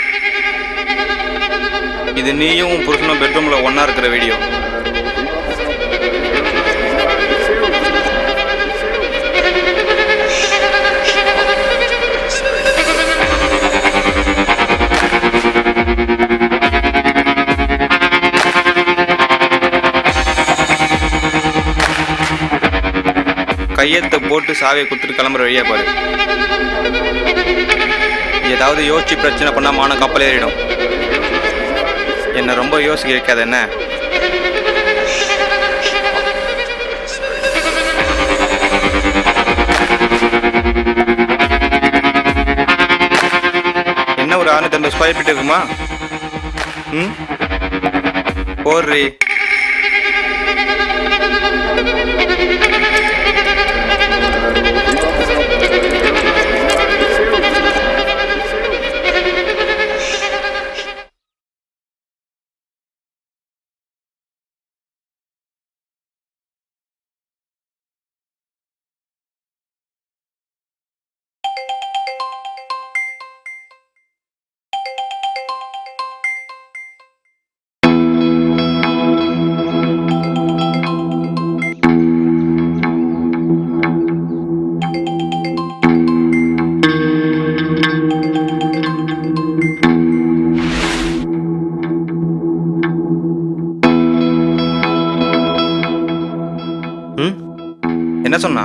இது நீயும் உன் புருஷனும் பெட்ரூமில் ஒன்றா இருக்கிற வீடியோ. கையெழுத்தை போட்டு சாவியை கொடுத்துட்டு கிளம்புற வழியா பாரு. ஏதாவது யோசிச்சு பிரச்சனை பண்ணால் மானம் கப்பல் ஏறிடும். என்னை ரொம்ப யோசிக்க வைக்காது என்ன. என்ன ஒரு 650 ஸ்கொயர் ஃபீட் இருக்குமா? ம் போடுறி. என்ன சொன்னா?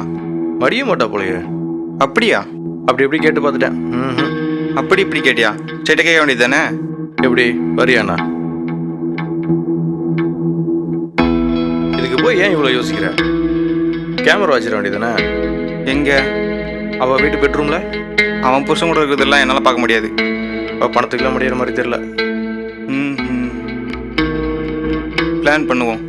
மடிய மாட்டா போலயே. அப்படியா? அப்படி எப்படி கேட்டு பார்த்துட்டேன். அப்படி இப்படி கேட்டியா? சேட்ட கேட்க வேண்டியது தானே. எப்படி வரியாண்ணா? இதுக்கு போய் ஏன் இவ்வளோ யோசிக்கிற? கேமரா வச்சிட வேண்டியதானே. எங்க? அவள் வீட்டு பெட்ரூமில். அவன் புருஷன் கூட இருக்கிறதெல்லாம் என்னால் பார்க்க முடியாது. அவள் பணத்துக்குலாம் முடியிற மாதிரி தெரியல. பிளான் பண்ணுவோம்.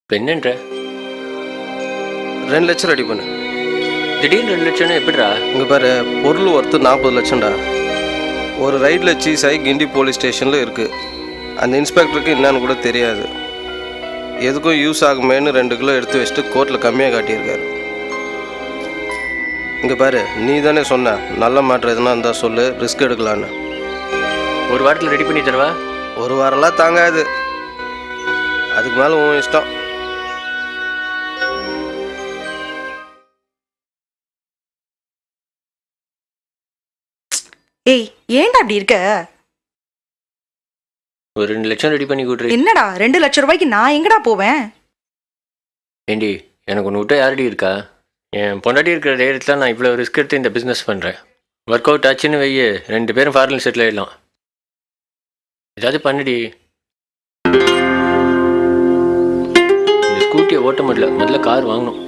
இப்போ என்னன்ற? 2 லட்சம் ரெடி பண்ணு. திடீர்னு 2 லட்சம்னா எப்படிடா? இங்கே பாரு, பொருள் ஒர்த்து 40 லட்சம்டா. ஒரு ரைடில் சீஸ் ஆகி கிண்டி போலீஸ் ஸ்டேஷனில் இருக்குது. அந்த இன்ஸ்பெக்டருக்கு என்னன்னு கூட தெரியாது. எதுக்கும் யூஸ் ஆகுமேன்னு 2 கிலோ எடுத்து வச்சுட்டு கோர்ட்டில் கம்மியாக காட்டியிருக்காரு. இங்கே பாரு, நீ தானே சொன்ன நல்ல மாற்றம் எதுனா இருந்தால் சொல்லு, ரிஸ்க் எடுக்கலான்னு. ஒரு வாரத்தில் ரெடி பண்ணி தருவா? ஒரு வாரம்லாம் தாங்காது, அதுக்கு மேலே உன் இஷ்டம். ஏய், ஏன்டா அப்படி இருக்க? ஒரு 2 லட்சம் ரெடி பண்ணி கொடுத்துரு. என்னடா 2 லட்சம் ரூபாய்க்கு நான் எங்கடா போவேன்? ஏண்டி, எனக்கு ஒன்று விட்டா யாரடி இருக்கா? என் பொண்டாட்டி இருக்கிற தைரியத்தில் நான் இவ்வளோ ரிஸ்க் எடுத்து இந்த பிஸ்னஸ் பண்ணுறேன். ஒர்க் அவுட் ஆச்சுன்னு வெய்ய 2 பேரும் ஃபாரின் செட்டில் ஆகிடலாம். ஏதாவது பண்ணுடி. இந்த ஸ்கூட்டியை ஓட்ட முடியல, முதல்ல கார் வாங்கணும்.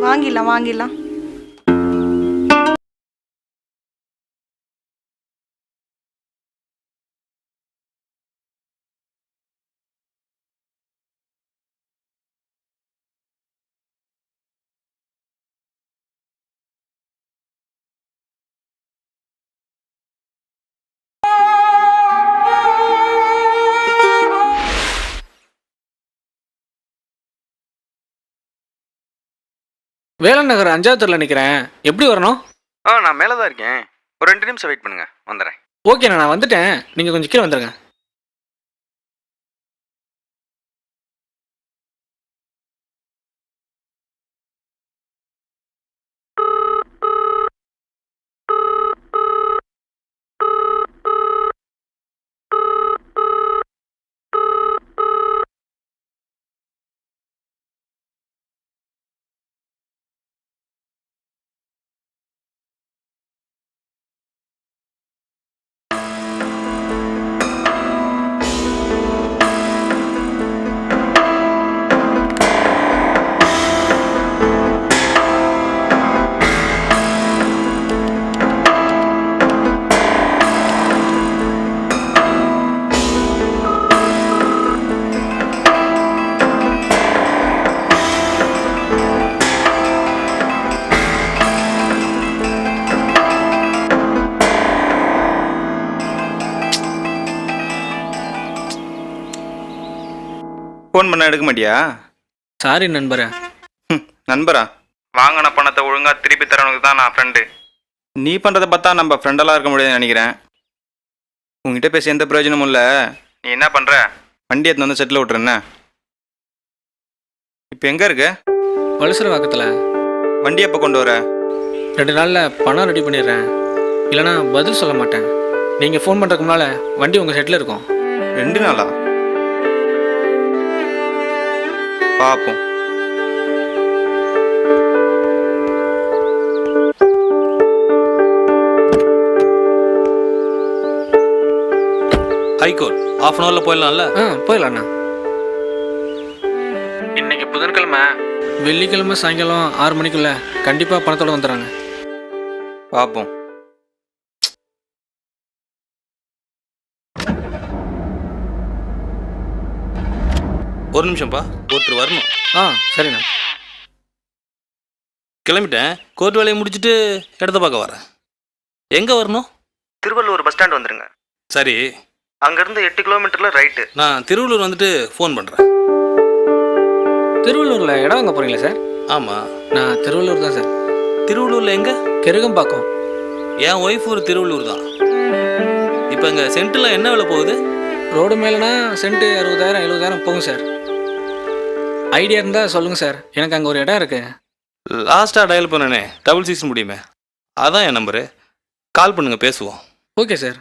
வாங்கிடலாம் வாங்கிடலாம். வேலன் நகர் 5வது தெருவில் நிற்கிறேன். எப்படி வரணும்? நான் மேலே தான் இருக்கேன். ஒரு 2 நிமிஷம் வெயிட் பண்ணுங்க, வந்துடுறேன். ஓகேண்ணா, நான் வந்துட்டேன். நீங்கள் கொஞ்சம் கீழே வந்துடுங்க. ஃபோன் பண்ண எடுக்க மாட்டியா? சாரி நண்பரே. நண்பரா? வாங்கின பணத்தை ஒழுங்காக திருப்பி தரவனுக்கு தான் நான் ஃப்ரெண்டு. நீ பண்ணுறதை பார்த்தா நம்ம ஃப்ரெண்டெல்லாம் இருக்க முடியாதுன்னு நினைக்கிறேன். உங்ககிட்ட பேச எந்த பிரயோஜனமும் இல்லை. நீ என்ன பண்ணுற? வண்டி எடுத்து வந்து செட்டில் விட்டுறேண்ணே. இப்போ எங்கே இருக்க? வலசர வாக்கத்தில். வண்டி எப்போ கொண்டு வர? 2 நாளில் பணம் ரெடி பண்ணிடுறேன். இல்லைனா பதில் சொல்ல மாட்டேன். நீங்கள் ஃபோன் பண்ணுறதுக்கு முன்னால் வண்டி உங்கள் செட்டில் இருக்கும். 2 நாளா? பார்ப்போம். ஹைகோர்ட் 1/2 ஹவரில் போயிடலாம்ல? போயிடலாண்ணா. இன்னைக்கு புதன்கிழமை, வெள்ளிக்கிழமை சாயங்காலம் 6 மணிக்குள்ள கண்டிப்பாக பணத்தோடு வந்துடுறாங்க. பார்ப்போம். ஒரு நிமிஷம்ப்பா, ஒருத்தர் வரணும். சரிண்ணா. கிளம்பிட்டேன். கோர்ட் வேலையை முடிச்சுட்டு இடத்த பார்க்க வரேன். எங்கே வரணும்? திருவள்ளூர் பஸ் ஸ்டாண்ட் வந்துடுங்க. சரி. அங்கேருந்து 8 கிலோமீட்டரில் ரைட்டு. நான் திருவள்ளூர் வந்துட்டு ஃபோன் பண்ணுறேன். திருவள்ளூரில் இடம் வாங்க போகிறீங்களா சார்? ஆமாம். நான் திருவள்ளூர் தான் சார். திருவள்ளூரில் எங்கே? கெருகம்பாக்கம். என் ஒய்ஃப் ஒரு திருவள்ளூர் தான். இப்போ இங்கே சென்ட்டில் என்ன விலை போகுது? ரோடு மேலேனா சென்ட்டு 60,000 70,000 போகும் சார். ஐடியா இருந்தால் சொல்லுங்கள் சார். எனக்கு அங்கே ஒரு இடம் இருக்குது. லாஸ்ட்டாக டயல் பண்ணனே 66 முடியுமே, அதான் என் நம்பரு. கால் பண்ணுங்க, பேசுவோம். Okay sir.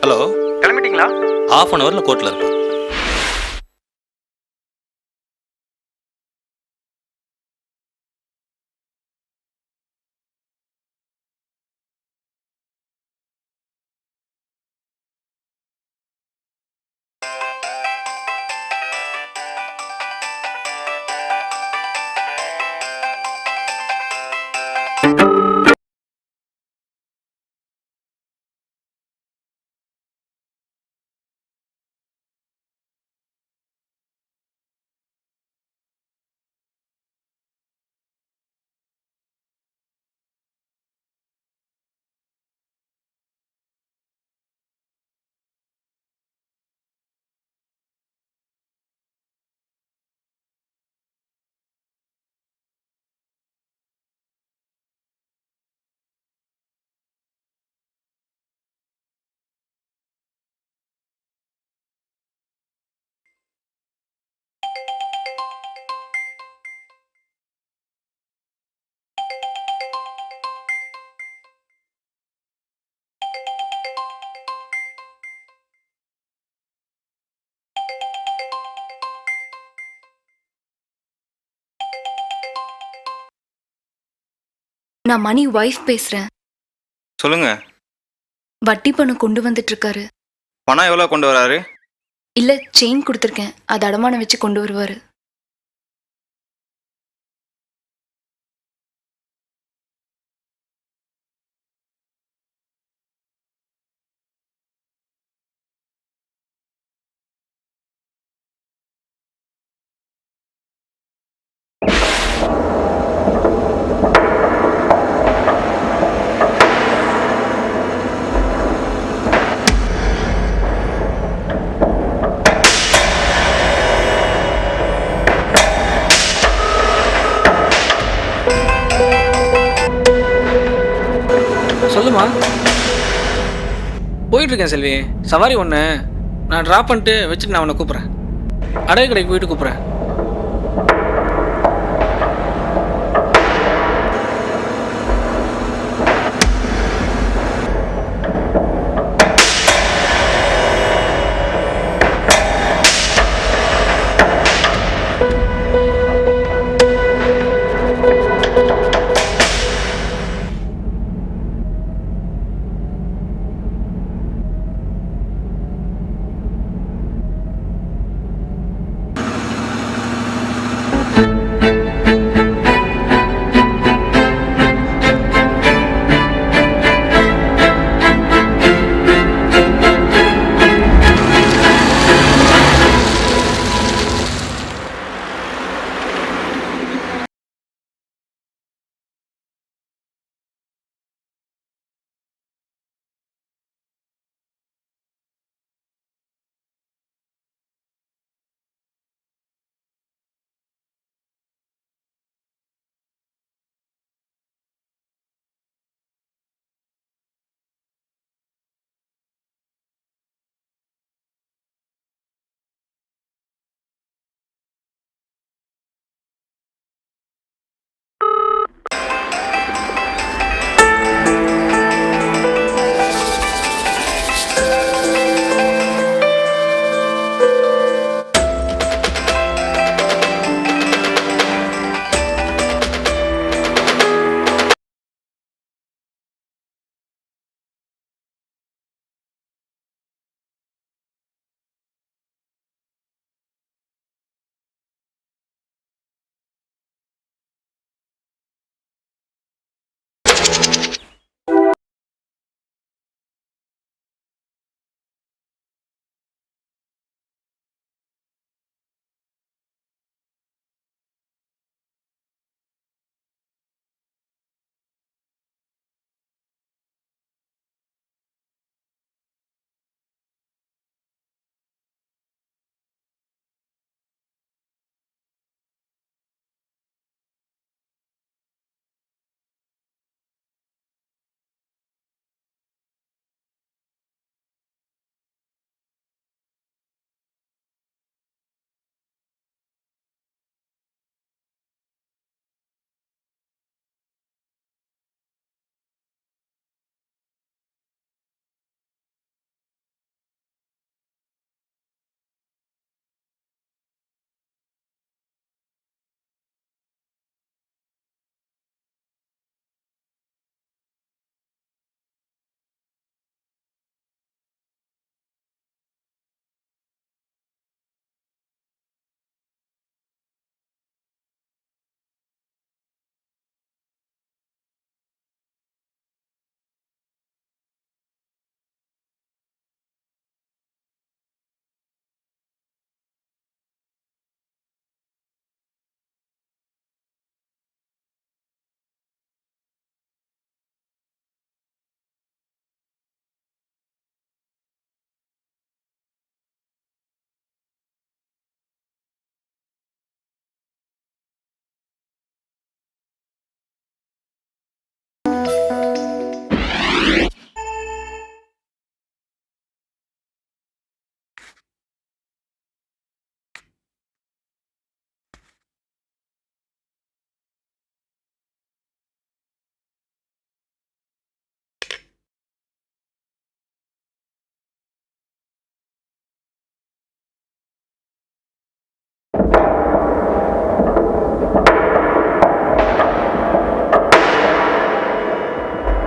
ஹலோ, கிளம்பிட்டீங்களா? 1/2 ஹவரில் கோர்ட்டில் இருப்பேன். நான் மணி ஒய்ஃப் பேசுகிறேன். சொல்லுங்க. வட்டி பணம் கொண்டு வந்துட்டு இருக்காரு. பணம் எவ்வளோ கொண்டு வராரு? இல்லை, செயின் கொடுத்துருக்கேன், அது அடமானம் வச்சு கொண்டு வருவார். சொல்லுமா. போயிட்டுருக்கேன் செல்வி. சவாரி ஒன்று நான் ட்ராப் பண்ணிட்டு வச்சுட்டு நான் உன்னை கூப்பிட்றேன். அடகு கடைக்கு போயிட்டு கூப்பிட்றேன்.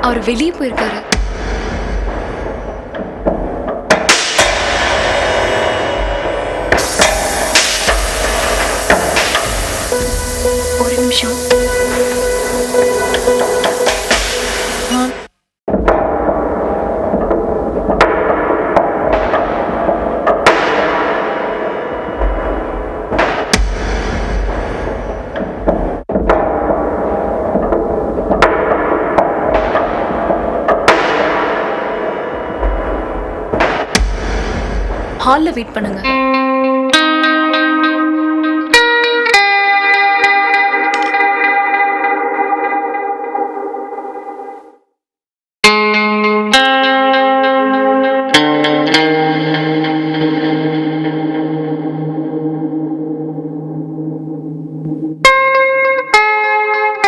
அவர் வெளியே போயிருக்காரு. ஒரு நிமிஷம். ஹால்ல வெயிட் பண்ணுங்க.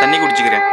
தண்ணி குடிச்சுக்கிறேன்.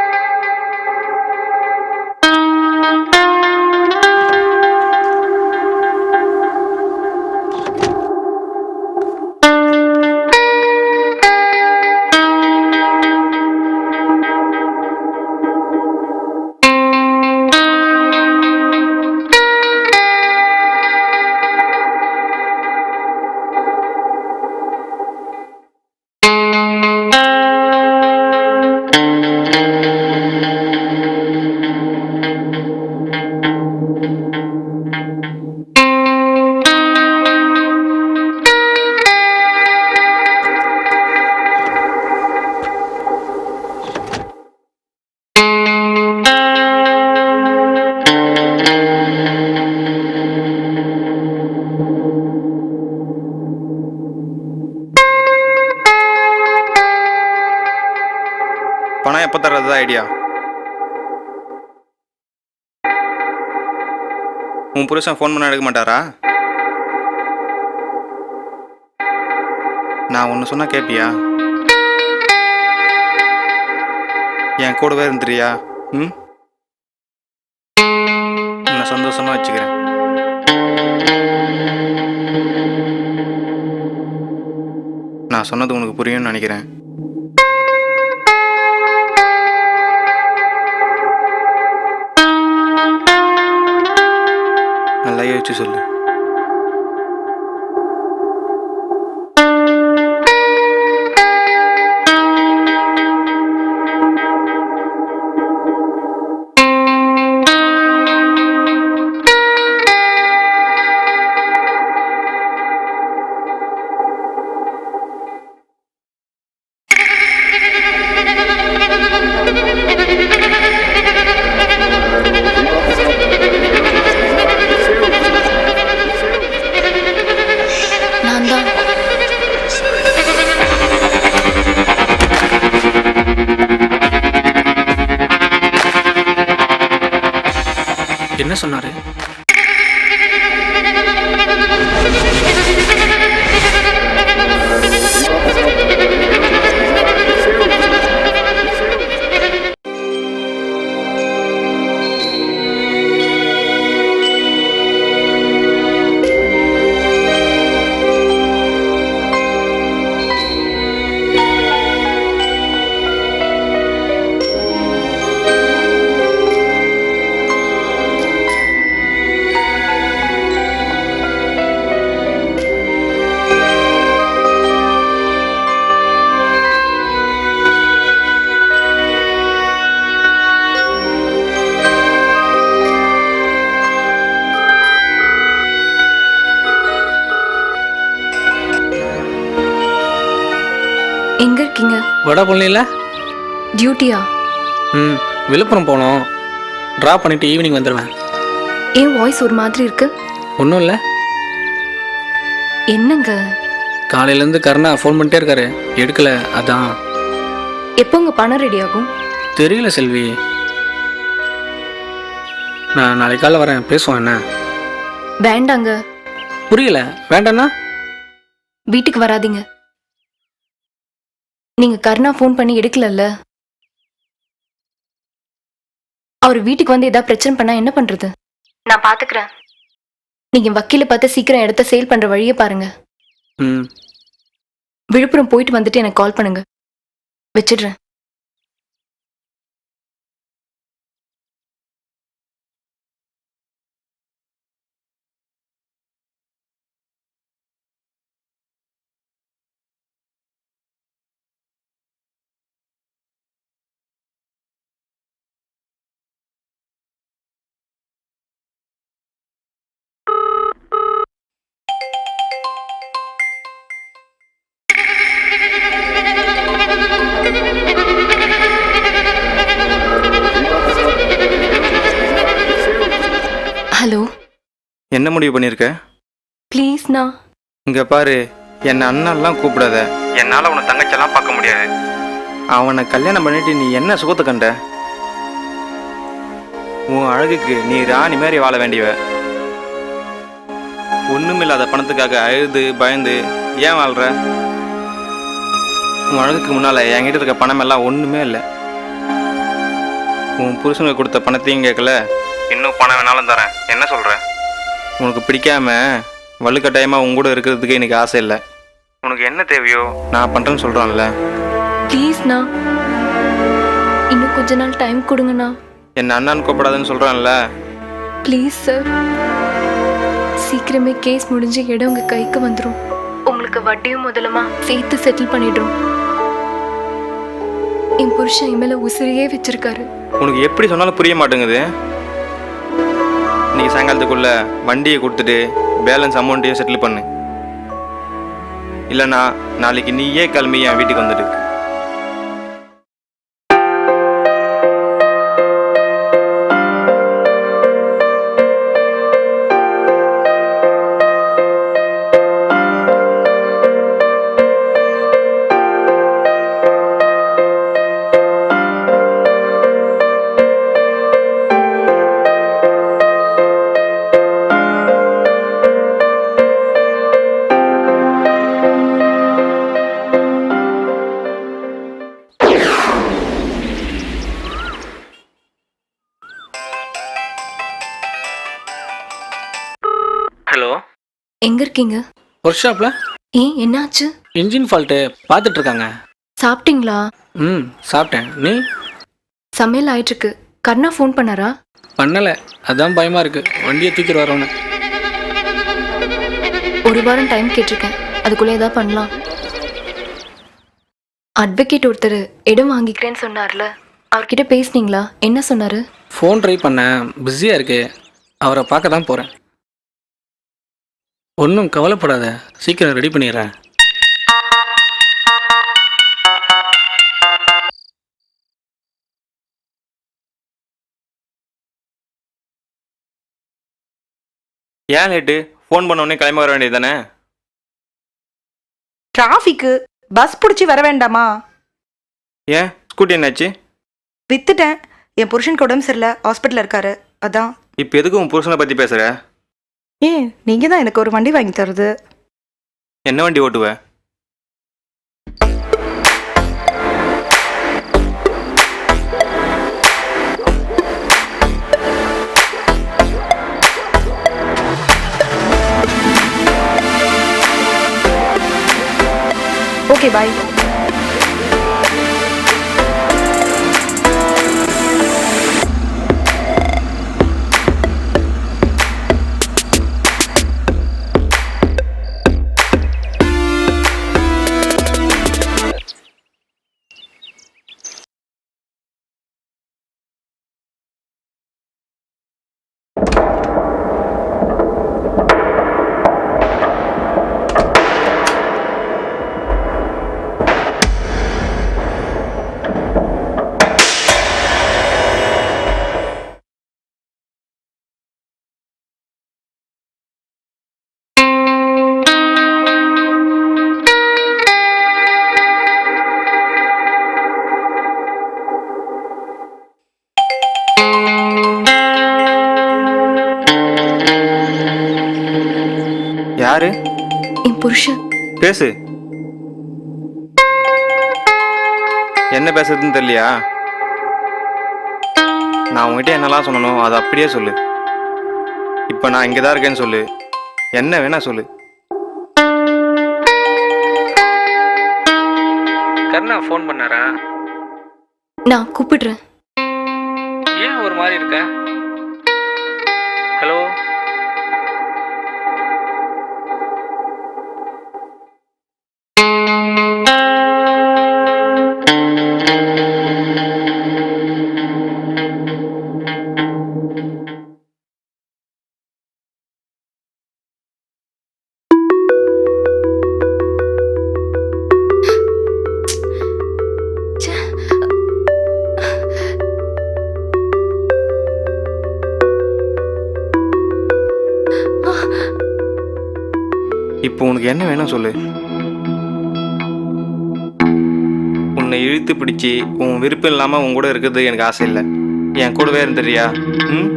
பணம் எப்போ தர்றதா ஐடியா? உன் புருஷன் ஃபோன் பண்ண எடுக்க மாட்டாரா? நான் ஒன்று சொன்னா கேட்பியா? என் கூடவே இருந்துறியா? ம், உன்னை சந்தோஷமா வச்சுக்கிறேன். நான் சொன்னது உனக்கு புரியும்னு நினைக்கிறேன். நல்லா யோசிச்சு சொல்லு. நான் தான். என்ன சொன்னாரு? எங்க இருக்கீங்க? வடபழனியில். டியூட்டியா? ம், விழுப்புரம் போனோம். ட்ராப் பண்ணிவிட்டு ஈவினிங் வந்துடுவேன். ஏன் வாய்ஸ் ஒரு மாதிரி இருக்கு? ஒன்றும் இல்லை. என்னங்க? காலையிலேருந்து கருணா ஃபோன் பண்ணிட்டே இருக்காரு, எடுக்கல. அதான். எப்போ உங்க பணம் ரெடி ஆகும்? தெரியல செல்வி. நான் நாளைக்கு காலைல வரேன், பேசுவோம். என்ன? வேண்டாங்க. புரியல. வேண்டாண்ணா? வீட்டுக்கு வராதீங்க. நீங்க கருணா ஃபோன் பண்ணி எடுக்கலல்ல. அவர் வீட்டுக்கு வந்து ஏதாவது பிரச்சனை பண்ணா என்ன பண்றது? நான் பாத்துக்கிறேன். நீங்க வக்கீல பார்த்து சீக்கிரம் இடத்த சேல் பண்ற வழியை பாருங்க. ம், விழுப்புரம் போயிட்டு வந்துட்டு எனக்கு கால் பண்ணுங்க. வச்சிடுறேன். ஹலோ, என்ன முடிவு பண்ணியிருக்க? ப்ளீஸ்ண்ணா. இங்கே பாரு, என்னை அண்ணன்லாம் கூப்பிடாத. என்னால் உன்னை தங்கச்செல்லாம் பார்க்க முடியாது. அவனை கல்யாணம் பண்ணிட்டு நீ என்ன சுகத்தை கண்ட? உன் அழகுக்கு நீ ராணி மாதிரி வாழ வேண்டியவ. ஒன்றுமில்லாத பணத்துக்காக அழுது பயந்து ஏன் வாழ்கிற? உன் அழகுக்கு முன்னால் என்கிட்ட இருக்க பணமெல்லாம் ஒன்றுமே இல்லை. உன் புருஷனுக்கு கொடுத்த பணத்தையும் கேட்கல, இன்னும் பணம் வேணாலும் தரேன். என்ன சொல்கிற? உனக்கு பிடிக்காம வலுக்கட்டாயமாக உன் கூட இருக்கிறதுக்கு எனக்கு ஆசை இல்லை. உனக்கு என்ன தேவையோ நான் பண்ணுறேன்னு சொல்கிறான்ல. ப்ளீஸ்ண்ணா, இன்னும் கொஞ்ச நாள் டைம் கொடுங்கண்ணா. என்ன அண்ணான்னு கூப்பிடாதுன்னு சொல்கிறான்ல. ப்ளீஸ் சார், சீக்கிரமே கேஸ் முடிஞ்சு இடம் உங்கள் கைக்கு வந்துடும். உங்களுக்கு வட்டியும் முதலமா சேர்த்து செட்டில் பண்ணிடுறோம். என் புருஷன் என் மேலே உசிரியே வச்சிருக்காரு. உனக்கு எப்படி சொன்னாலும் புரிய மாட்டேங்குது. நீ சாயங்காலத்துக்குள்ள வண்டியை கொடுத்துட்டு பேலன்ஸ் அமௌண்ட்டையும் செட்டில் பண்ணு. இல்லைனா நாளைக்கு நீயே கிளம்பி என் வீட்டுக்கு வந்துடு. ஹலோ, எங்க இருக்கீங்க? ஒர்க் ஷாப்பில் ஏன் என்னாச்சு? இன்ஜின் ஃபால்ட்டு பார்த்துட்டு இருக்காங்க. சாப்பிட்டீங்களா? சாப்பிட்டேன். நீ? சமையல் ஆயிட்டிருக்கு. கர்ணா ஃபோன் பண்ணாரா? பண்ணலை, அதான் பயமாக இருக்குது. வண்டியை தூக்கிட்டு வரவனு. ஒரு வாரம் டைம் கேட்டிருக்கேன், அதுக்குள்ளே ஏதாவது பண்ணலாம். அட்வொகேட் ஒருத்தர் இடம் வாங்கிக்கிறேன்னு சொன்னார்ல, அவர்கிட்ட பேசுனீங்களா? என்ன சொன்னார்? ஃபோன் ட்ரை பண்ணேன், பிஸியாக இருக்கு. அவரை பார்க்க தான் போகிறேன். ஒன்றும் கவலைப்படாத, சீக்கிரம் ரெடி பண்ணிடுறேன். ஏன் லேட்டு? ஃபோன் பண்ண உடனே கிளம்பி வர வேண்டியது தானே? டிராஃபிக்கு, பஸ் பிடிச்சி வர வேண்டாமா? ஏன் ஸ்கூட்டி என்னாச்சு? வித்துட்டேன். என் புருஷனுக்கு உடம்பு சரியில்லை, ஹாஸ்பிட்டலில் இருக்காரு. அதான். இப்போ எதுக்கு உன் புருஷனை பற்றி பேசுகிற? ஏன் நீங்கள் தான் எனக்கு ஒரு வண்டி வாங்கி தருது. என்ன வண்டி ஓட்டுவ? ஓகே, பாய். யாரு? என் புருஷன். பேசு. என்ன பேசுறதுன்னு தெரியலையா? நான் உங்ககிட்ட என்னெல்லாம் சொல்லணும் அதை அப்படியே சொல்லு. இப்போ நான் இங்கே தான் இருக்கேன்னு சொல்லு. என்ன வேணா சொல்லு. கர்ணா ஃபோன் பண்ணாரா? நான் கூப்பிடுறேன். ஏன் ஒரு மாதிரி இருக்க? ஹலோ, இப்போ உனக்கு என்ன வேணும் சொல்லு. உன்னை இழுத்து பிடிச்சி உன் விருப்பம் இல்லாமல் உன் கூட இருக்கிறது எனக்கு ஆசை இல்லை. என் கூடவே இருந்துறியா? ம்.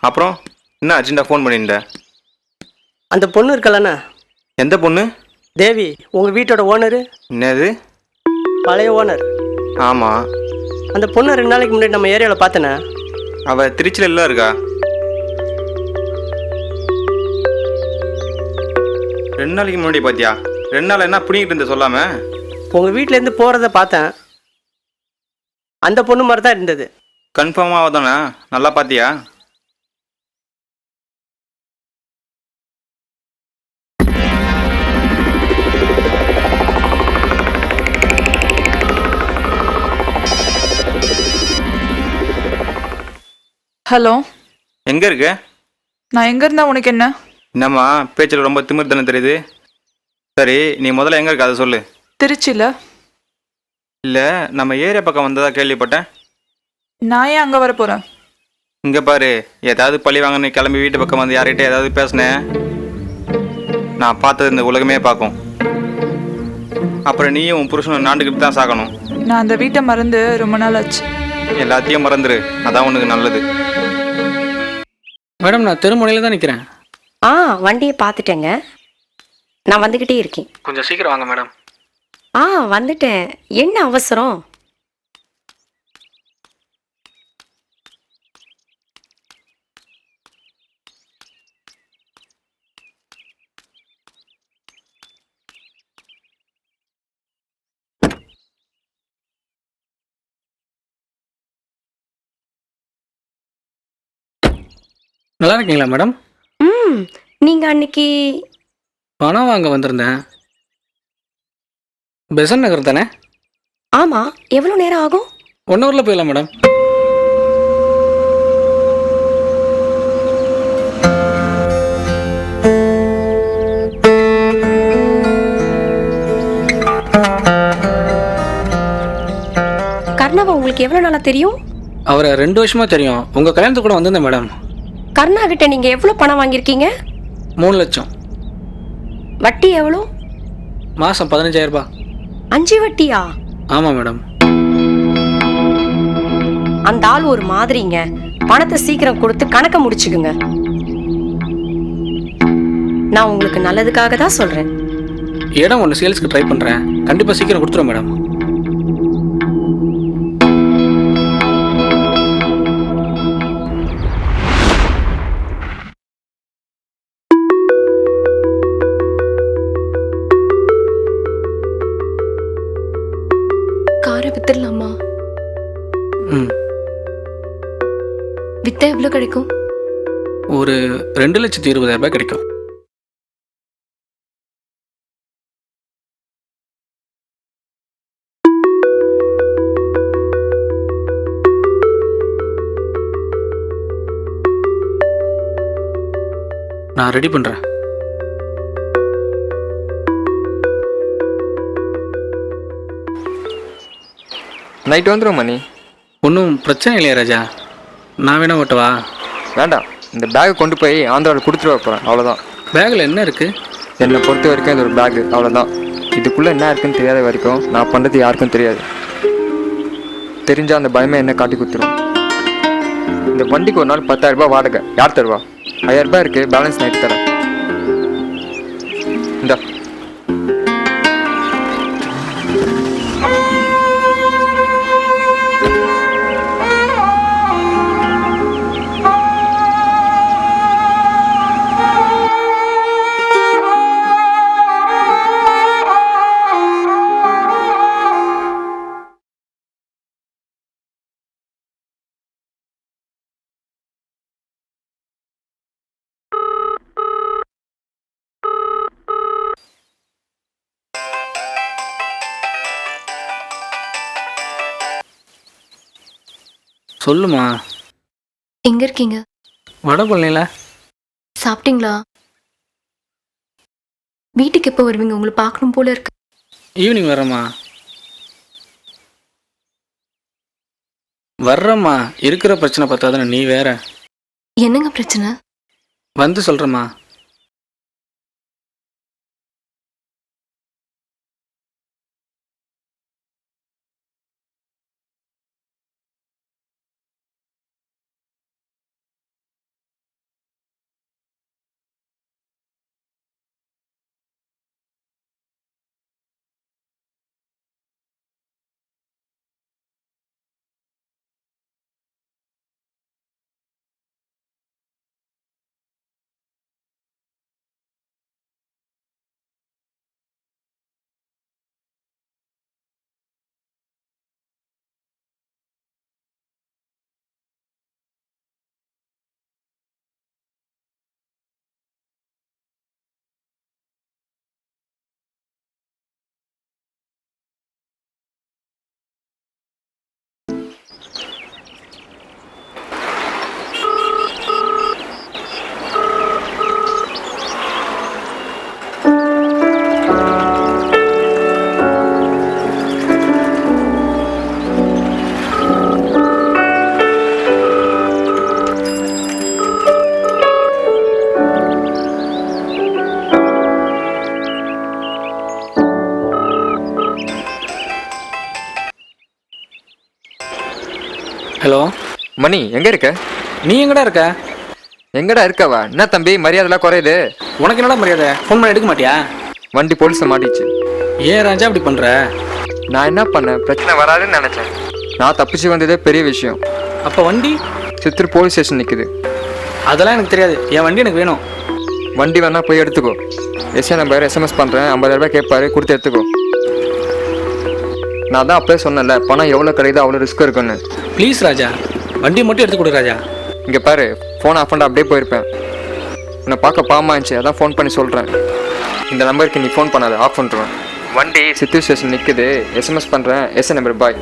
அப்புறம் என்ன அர்ஜென்ட்டாக ஃபோன் பண்ணியிருந்த? அந்த பொண்ணு இருக்கலண்ணா, எந்த பொண்ணு? தேவி, உங்கள் வீட்டோட ஓனரு. என்னது? பழைய ஓனர். ஆமாம். அந்த பொண்ணை 2 நாளைக்கு முன்னாடி நம்ம ஏரியாவில் பார்த்தேண்ணே. அவள் திருச்சியில் எல்லாம் இருக்கா? 2 நாளைக்கு முன்னாடி பார்த்தியா? 2 நாள் என்ன பிடிங்கிட்டு இருந்த சொல்லாமல்? உங்கள் வீட்டிலேருந்து போகிறத பார்த்தேன். அந்த பொண்ணு மாதிரி தான் இருந்தது. கன்ஃபார்மாக தானே? நல்லா பார்த்தியா? ஹலோ, எங்கே இருக்க? நான் எங்கே இருந்தா உனக்கு என்ன? என்னம்மா பேச்சில் ரொம்ப திமிர் தானே தெரியுது. சரி, நீ முதல்ல எங்கே இருக்க அதை சொல்லு. திருச்சியில். இல்லை, நம்ம ஏரியா பக்கம் வந்ததா கேள்விப்பட்டேன். நான் ஏன் அங்கே வர போகிறேன்? இங்கே பாரு, ஏதாவது பழி வாங்கன்னு கிளம்பி வீட்டு பக்கம் வந்து யார்கிட்ட ஏதாவது பேசினேன், நான் பார்த்தது இந்த உலகமே பார்க்கும். அப்புறம் நீயும் உன் புருஷனும் நாண்டுக்கிட்டு தான் சாகணும். நான் அந்த வீட்டை மறந்து ரொம்ப நாள் ஆச்சு. எல்லாத்தையும் மறந்துரு, அதான் உனக்கு நல்லது. மேடம், நான் தெருமுனையில் தான் நிற்கிறேன். வண்டியை பார்த்துட்டேங்க. நான் வந்துக்கிட்டே இருக்கேன். கொஞ்சம் சீக்கிரம் வாங்க மேடம். வந்துட்டேன். என்ன அவசரம்? நல்லா இருக்கீங்களா மேடம்? நீங்கள் அன்னைக்கு பணம் வாங்க வந்திருந்தேன். பெசன் நகர் தானே? ஆமாம். எவ்வளோ நேரம் ஆகும்? 1 ஹவரில் போயிடலாம் மேடம். கர்ணாவை உங்களுக்கு எவ்வளோ நாளாக தெரியும்? அவரை 2 வருஷமாக தெரியும். உங்கள் கல்யாணத்துக்கு கூட வந்திருந்தேன் மேடம். கர்ணா கிட்ட நீங்கள் எவ்வளோ பணம் வாங்கியிருக்கீங்க? 3 லட்சம். வட்டி எவ்வளோ? மாதம் 15,000 ரூபாய். 5 வட்டியா? ஆமாம் மேடம். அந்த ஆள் ஒரு மாதிரிங்க. பணத்தை சீக்கிரம் கொடுத்து கணக்கை முடிச்சுக்குங்க. நான் உங்களுக்கு நல்லதுக்காக தான் சொல்கிறேன். இடம் ஒன்று சேல்ஸ்க்கு ட்ரை பண்ணுறேன். கண்டிப்பாக சீக்கிரம் கொடுத்துருவோம் மேடம். காரை வித்துடலாமா? வித்தா எவ்வளோ கிடைக்கும்? ஒரு 2,20,000 ரூபாய் கிடைக்கும். நான் ரெடி பண்ணுறேன். நைட்டு வந்துடும் மணி. ஒன்றும் பிரச்சனை இல்லையா ராஜா? நான் வேணா ஓட்டவா? வேண்டாம், இந்த பேக்கை கொண்டு போய் ஆந்திராவில் கொடுத்துட்டு வர போகிறேன், அவ்வளோதான். பேக்கில் என்ன இருக்குது? என்னை பொறுத்த வரைக்கும் இது ஒரு பேக்கு, அவ்வளோதான். இதுக்குள்ளே என்ன இருக்குன்னு தெரியாத வரைக்கும் நான் பண்ணுறது யாருக்கும் தெரியாது. தெரிஞ்சால் அந்த பயமே என்ன காட்டி கொடுத்துரும். இந்த வண்டிக்கு ஒரு நாள் 10,000 ரூபாய் வாடகை. யார் தருவா? 5,000 ரூபாய் இருக்குது, பேலன்ஸ் நைட்டு தரேன். இந்தா. சொல்லுமா. எங்க இருக்கீங்க? வடபழனியில். சாப்பிட்டீங்களா? வீட்டுக்கு எப்போ வருவீங்க? உங்களை பார்க்கணும் போல இருக்கு. ஈவினிங் வர்றேம்மா. வர்றேம்மா. இருக்கிற பிரச்சனை பார்த்தாதானே நீ வேற. என்னங்க பிரச்சனை? வந்து சொல்கிறேம்மா. ஹலோ மணி, எங்கே இருக்க? நீ எங்கடா இருக்க? எங்கடா இருக்கவா? என்ன தம்பி மரியாதைலாம் குறையுது? உனக்கு என்னடா மரியாதை? ஃபோன் பண்ண எடுக்க மாட்டியா? வண்டி போலீஸை மாட்டிச்சு. ஏன் ராஜா அப்படி பண்ணுற? நான் என்ன பண்ணேன்? பிரச்சனை வராதுன்னு நினச்சேன். நான் தப்பிச்சு வந்ததே பெரிய விஷயம். அப்போ வண்டி சித்தூர் போலீஸ் ஸ்டேஷன் நிற்குது. அதெல்லாம் எனக்கு தெரியாது. என் வண்டி எனக்கு வேணும். வண்டி வேணா போய் எடுத்துக்கோ. எஸ்ஐ நம்பர் SMS பண்ணுறேன். 50,000 ரூபாய் கேட்பாரு, கொடுத்து எடுத்துக்கோ. நான் தான் அப்பவே சொன்னேன்ல, பணம் எவ்வளோ கிடைக்குதோ அவ்வளோ ரிஸ்க் இருக்குன்னு. ப்ளீஸ் ராஜா, வண்டி மட்டும் எடுத்து கொடு ராஜா. இங்கே பாரு, ஃபோன் ஆஃப் பண்ணிட்டு அப்படியே போயிருப்பேன். உன்னை பார்க்க பாவமாக இருந்துச்சு, அதான் ஃபோன் பண்ணி சொல்கிறேன். இந்த நம்பருக்கு நீ ஃபோன் பண்ணாத, ஆஃப் பண்ணிடுவேன். வண்டி சித்தூர் ஸ்டேஷன் நிற்குது. SMS பண்ணுறேன். SI number. பாய்.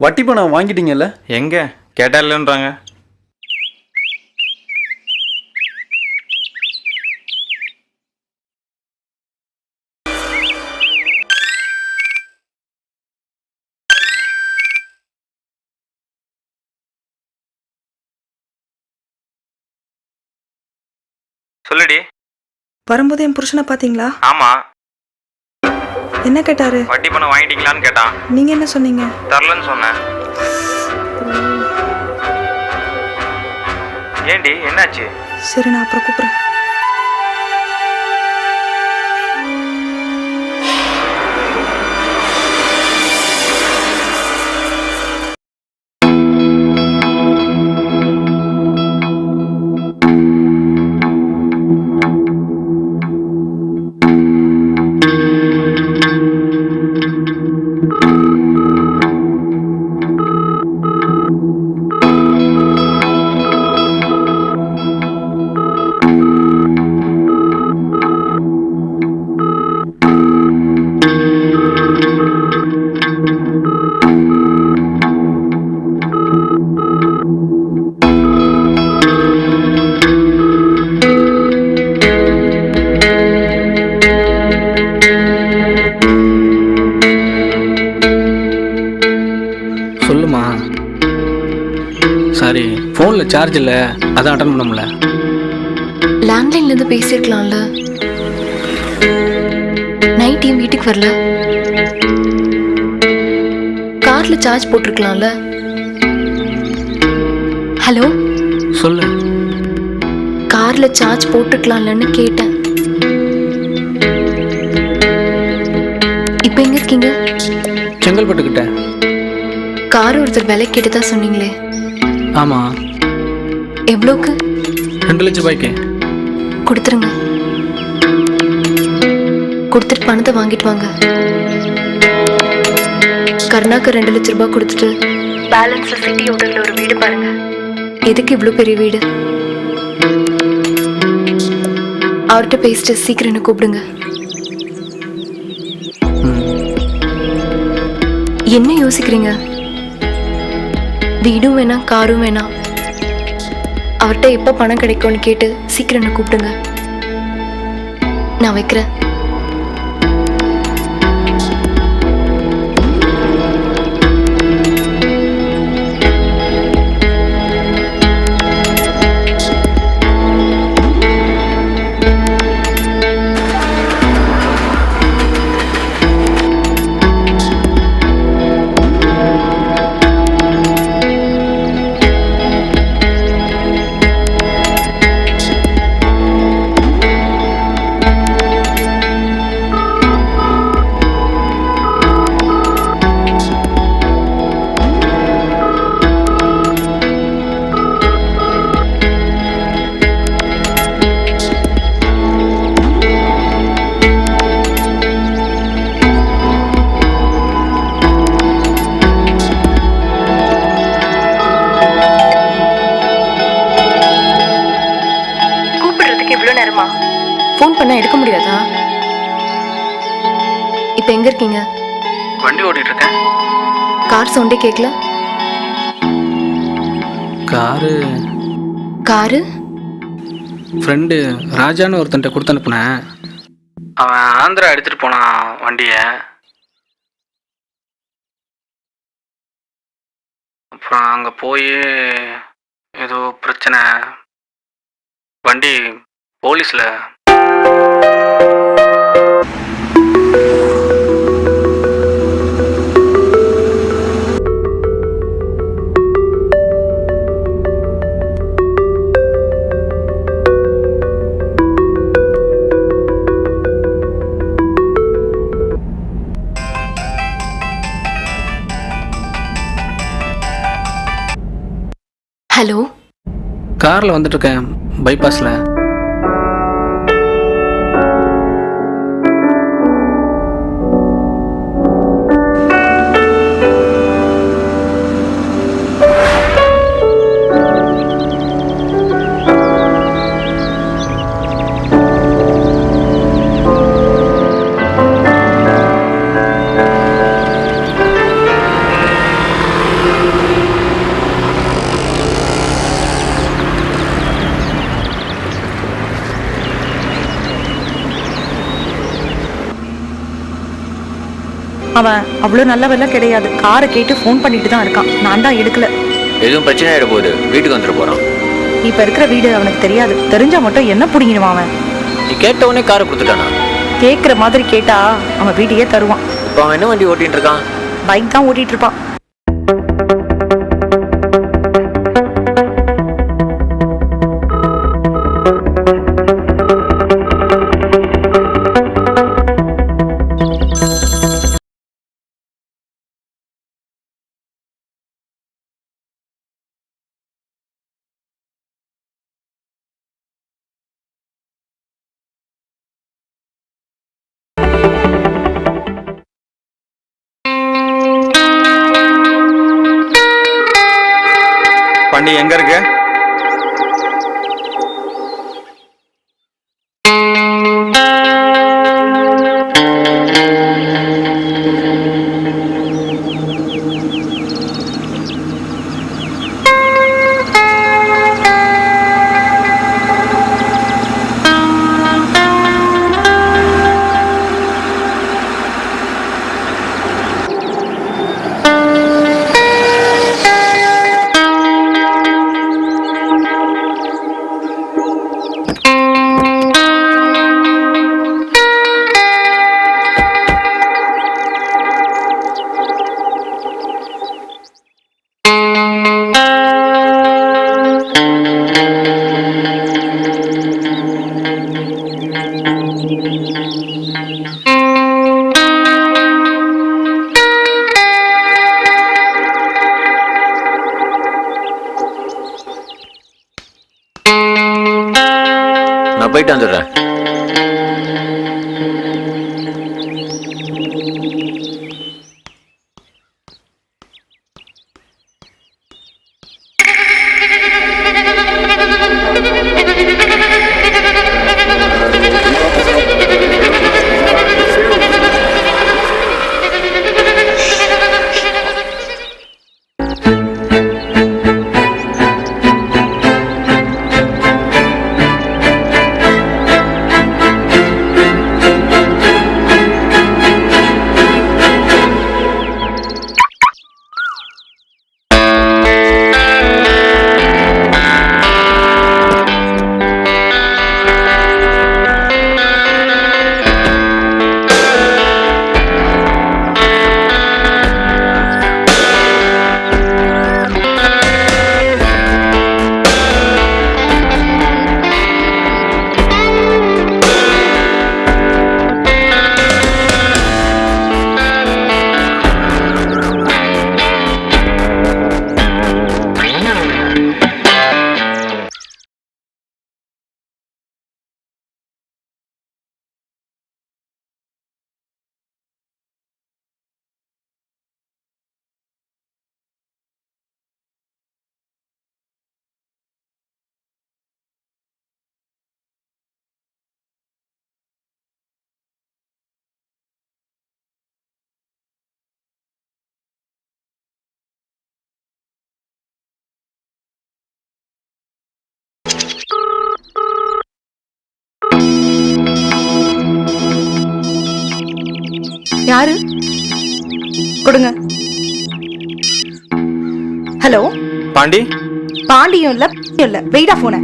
வட்டி பணம் வாங்கிட்டீங்கல்ல? எங்கே கேட்டா இல்லைன்றாங்க. சொல்லுடி. வரும்போது என் புருஷனை பார்த்தீங்களா? ஆமாம். என்ன கேட்டாரு? வட்டி பணம் வாங்கிட்டீங்களான்னு கேட்டான். நீங்க என்ன சொன்னீங்க? தரலன்னு சொன்னேன். ஏண்டி என்னாச்சு? சரி, நான் அப்புறம் கூப்பிட்றேன். சொல்லுமா. சாரி, ஃபோனில் சார்ஜ் இல்லை, அதான் அட்டன் பண்ண முடியல. லேண்ட்லைன்ல இருந்து பேசியிருக்கலாம்ல. நைட் என் வீட்டுக்கு வரல. கார்ல சார்ஜ் போட்டிருக்கலாம்ல. ஹலோ, சொல்லு. கார்ல சார்ஜ் போட்டிருக்கலாம்லன்னு கேட்டேன். இப்போ எங்க இருக்கீங்க? செங்கல்பட்டுக்கிட்ட. கார் ஒருத்தர் விலை கேட்டதா சொன்னீங்களே, ஆமாம். எவ்வளோக்கு? 2 லட்ச ரூபாய்க்கு. கொடுத்துருங்க. கொடுத்துட்டு பணத்தை வாங்கிட்டு வாங்க. கருணாக்கு 2 லட்ச ரூபாய் கொடுத்துட்டு பேலன்ஸ் சிட்டி ஹோட்டல்ல ஒரு வீடு பாருங்க. எதுக்கு இவ்வளோ பெரிய வீடு? அவர்கிட்ட பேசிட்டு சீக்கிரம் என்ன கூப்பிடுங்க. என்ன யோசிக்கிறீங்க? வீடும் வேணாம், காரும் வேணாம். அவர்கிட்ட எப்போ பணம் கிடைக்கும்னு கேட்டு சீக்கிரம் என்ன கூப்பிடுங்க. நான் வைக்கிறேன். ஃபோன் பண்ணா எடுக்க முடியாதா? இப்போ எங்க இருக்கீங்க? வண்டி ஓட்டிட்டு இருக்கேன். கார் சவுண்டே கேட்கல. காரு ஃப்ரெண்டு ராஜான்னு ஒருத்தன்ட்ட கொடுத்து அனுப்புனேன். அவன் ஆந்திரா எடுத்துட்டு போனான் வண்டியை. அப்புறம் அங்கே போய் ஏதோ பிரச்சனை, வண்டி போலீஸில். ஹலோ, காரில் வந்துட்டு இருக்கேன் பைபாஸில். அவன் அவ்வளோ நல்லவெல்லாம் கிடையாது. காரை கேட்டு ஃபோன் பண்ணிட்டு தான் இருக்கான். நான் தான் எடுக்கல. எதுவும் பிரச்சனை ஆகிட போகுது, வீட்டுக்கு வந்துட்டு போகிறான். இப்போ இருக்கிற வீடு அவனுக்கு தெரியாது. தெரிஞ்சா மட்டும் என்ன பிடிங்கிடுவான் அவன். நீ கேட்ட உடனே காரை கொடுத்துட்டானா? கேட்குற மாதிரி கேட்டா அவன் வீட்டையே தருவான். இப்போ அவன் என்ன வண்டி ஓட்டிகிட்டு இருக்கான்? பைக் தான் ஓட்டிகிட்டு இருப்பான். வண்டி எங்க இருக்கு? நான் போயிட்டு வந்துடுறேன். யாரு? கொடுங்க. ஹலோ பாண்டி? பாண்டியும் இல்ல இல்ல, வெயிடா போன.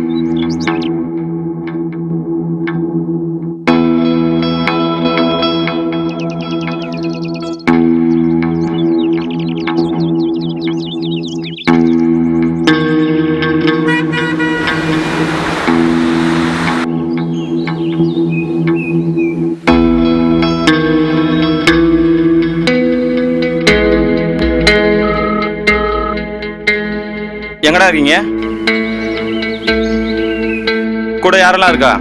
எங்கடா இருக்கீங்க? கூட யாரெல்லாம் இருக்கா?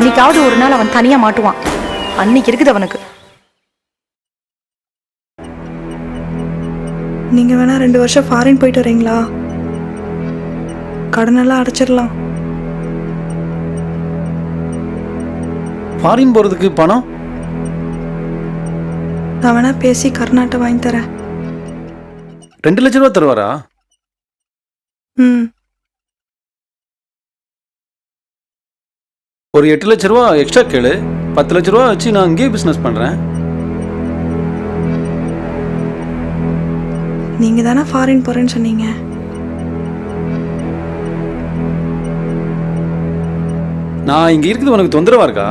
என்னைக்காவது ஒரு நாள் அவன் தனியா மாட்டுவான். அன்னைக்கு இருக்குது அவனுக்கு. நீங்கள் வேணா 2 வருஷம் ஃபாரின் போயிட்டு வரீங்களா? கடனெல்லாம் அடைச்சிடலாம். ஃபாரின் போகிறதுக்கு பணம்? நான் வேணா பேசி கர்நாட்டை வாங்கி தரேன். 2 லட்ச ரூபா தருவாரா? ம். ஒரு 8 லட்ச ரூபா எக்ஸ்ட்ரா கேளு. 10 லட்ச ரூபா வச்சு நான் இங்கேயே பிஸ்னஸ் பண்ணுறேன். நீங்கள் தானே ஃபாரின் போகிறேன்னு சொன்னீங்க. நான் இங்கே இருக்குது உனக்கு தொந்தரவா இருக்கா?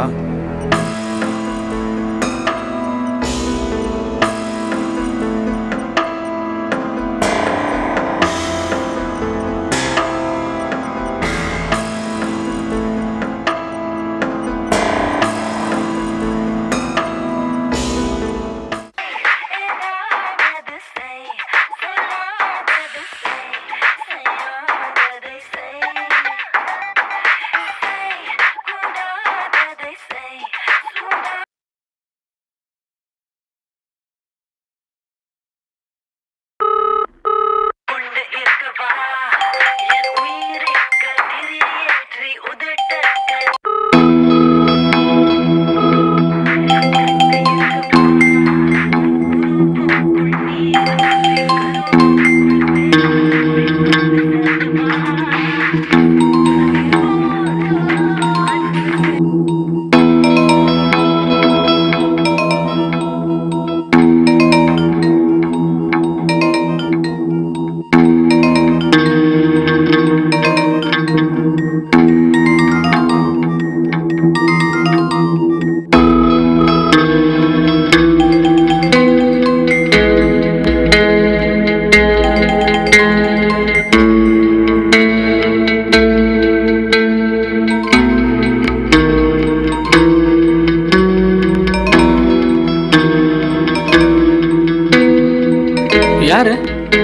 யாரு?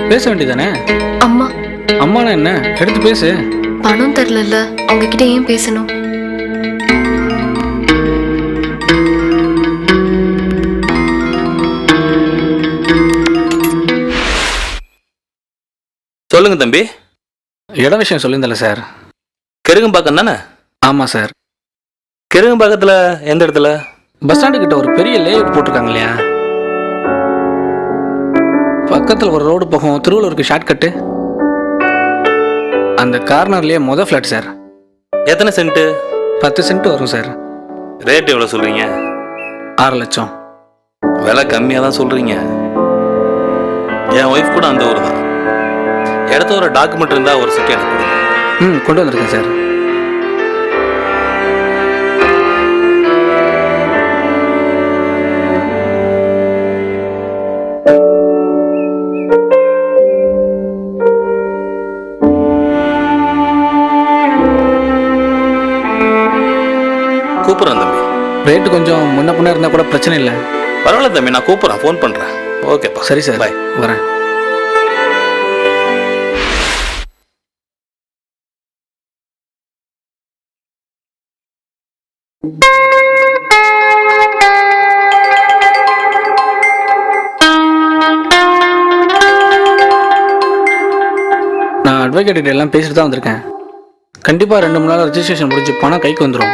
பேச வேண்டியதானே? அம்மா. அம்மானா என்ன? எடுத்து பேசு. பணம் தரல, அவங்க கிட்ட ஏன் பேசணும்? சொல்லுங்க தம்பி. இட விஷயம் சொல்லியிருந்தல சார். கெருகம்பாக்கம் தானே? ஆமாம் சார். கெருகம்பாக்கத்தில் எந்த இடத்துல? பஸ் ஸ்டாண்டு கிட்ட ஒரு பெரிய லேஅவுட் போட்டிருக்காங்க இல்லையா? பக்கத்தில் ஒரு ரோடு போகும், திருவள்ளூருக்கு ஷார்ட்கட்டு. அந்த கார்னர்லேயே மொதல் ஃப்ளாட் சார். எத்தனை சென்ட்டு? 10 சென்ட் வரும் சார். ரேட் எவ்வளோ சொல்கிறீங்க? 6 லட்சம். விலை கம்மியாக தான் சொல்கிறீங்க. என் ஒய்ஃப் கூட அந்த ஊர் தான். இடத்தோட டாக்குமெண்ட் இருந்தால் ஒரு செட் எனக்கு கொடுங்க. கொண்டு வந்திருக்கேன் சார். கூப்பிட்றேன் தம்பி. ரேட்டு கொஞ்சம் முன்ன பின்ன இருந்தால் கூட பிரச்சனை இல்லை. பரவாயில்ல தம்பி, நான் கூப்பிட்றேன், ஃபோன் பண்ணுறேன். ஓகேப்பா. சரி சார், பாய். வரேன். நான் அட்வொகேட் எல்லாம் பேசிட்டு தான் வந்திருக்கேன். கண்டிப்பாக 2-3 நாள் ரெஜிஸ்ட்ரேஷன் முடிஞ்சு பணம் கைக்கு வந்துடும்.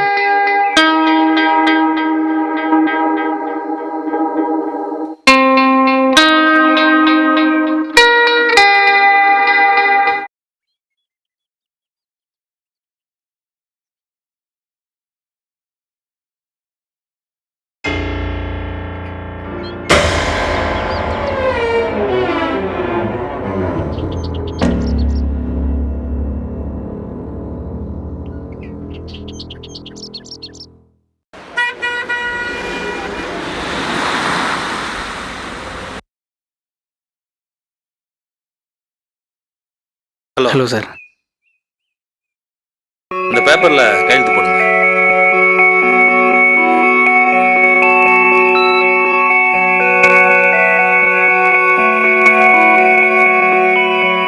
Hello sir. இந்த பேப்பரில் கையெழுத்து போடுங்க.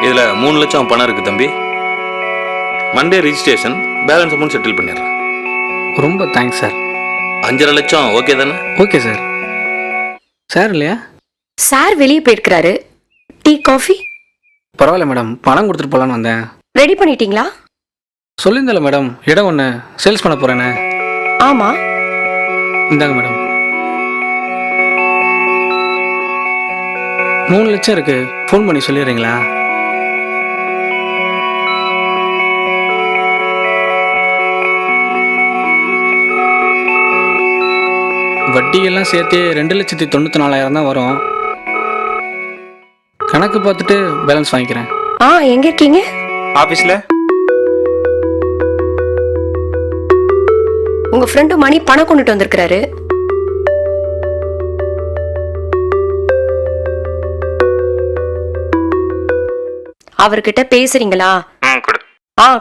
இதில் 3 லட்சம் பணம் இருக்குது தம்பி. Monday registration, balance amount settle பண்ணிடுறேன். ரொம்ப தேங்க்ஸ் சார். 5.5 லட்சம் ஓகே தானே? Okay sir. சார் இல்லையா? சார் வெளியே போயிருக்கிறாரு. டீ காஃபி பரவாயில்ல மேடம், பணம் கொடுத்துட்டு போகலான்னு வந்தேன். ரெடி பண்ணிட்டீங்களா? சொல்லியிருந்தல மேடம், இடம் ஒன்று சேல்ஸ் பண்ண போகிறேன்னு. ஆமா. இந்தாங்க மேடம். 3 லட்சம் இருக்கு, ஃபோன் பண்ணி சொல்லிடுறீங்களா? வட்டியெல்லாம் சேர்த்து 2,94,000 தான் வரும். கணக்கு பார்த்துட்டு பேலன்ஸ் வாங்கிக்கிறேன். எங்க இருக்கீங்க? ஆஃபீஸில். உங்க ஃப்ரெண்டு மணி பணம் கொண்டுட்டு வந்திருக்கிறாரு. அவர்கிட்ட பேசுறீங்களா?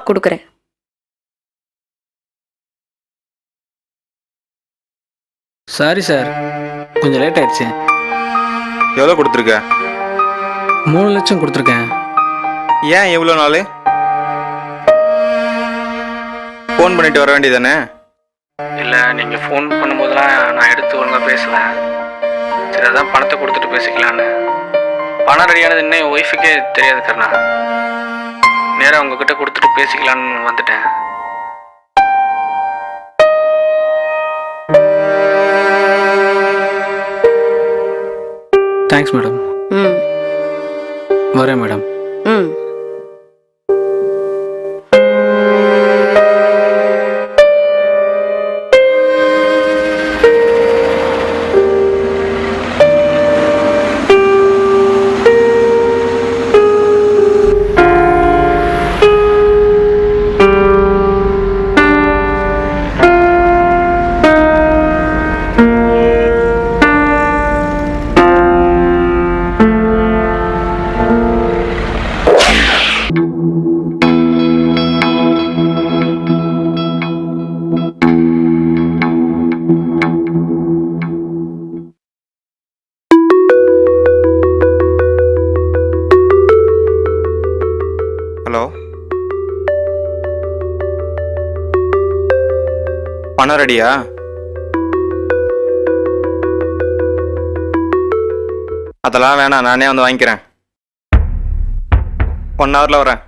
கொடுக்குறேன். சாரி சார், கொஞ்சம் லேட் ஆயிடுச்சு. எவ்வளோ கொடுத்துருக்க? 3 லட்சம் கொடுத்துருக்கேன். ஏன் எவ்வளோ நாள்? ஃபோன் பண்ணிட்டு வர வேண்டியதானே? இல்லை, நீங்கள் ஃபோன் பண்ணும்போதெல்லாம் நான் எடுத்து ஒழுங்காக பேசலை. சரி, அதான் பணத்தை கொடுத்துட்டு பேசிக்கலான்னு. பணம் ரெடியானது இன்னும் என் ஒய்ஃபுக்கே தெரியாது கருணா. நேராக உங்ககிட்ட கொடுத்துட்டு பேசிக்கலான்னு வந்துட்டேன். Thanks madam. வரேன் மேடம். ஹலோ, பணம் ரெடியா? அதெல்லாம் வேணாம், நானே வந்து வாங்கிக்கிறேன். 1 ஹவரில் வரேன்.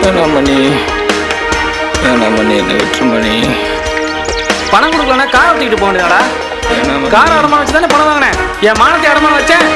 வேணாம் மணி என்னை விட்டுரு மணி. பணம் கொடுக்கலன்னா கார் ஓட்டிக்கிட்டு போக வேண்டியதாடா. கார் அடமானம் வச்சு தானே பணம் வாங்கினேன். என் மானத்தை அடமானம் வச்சேன்.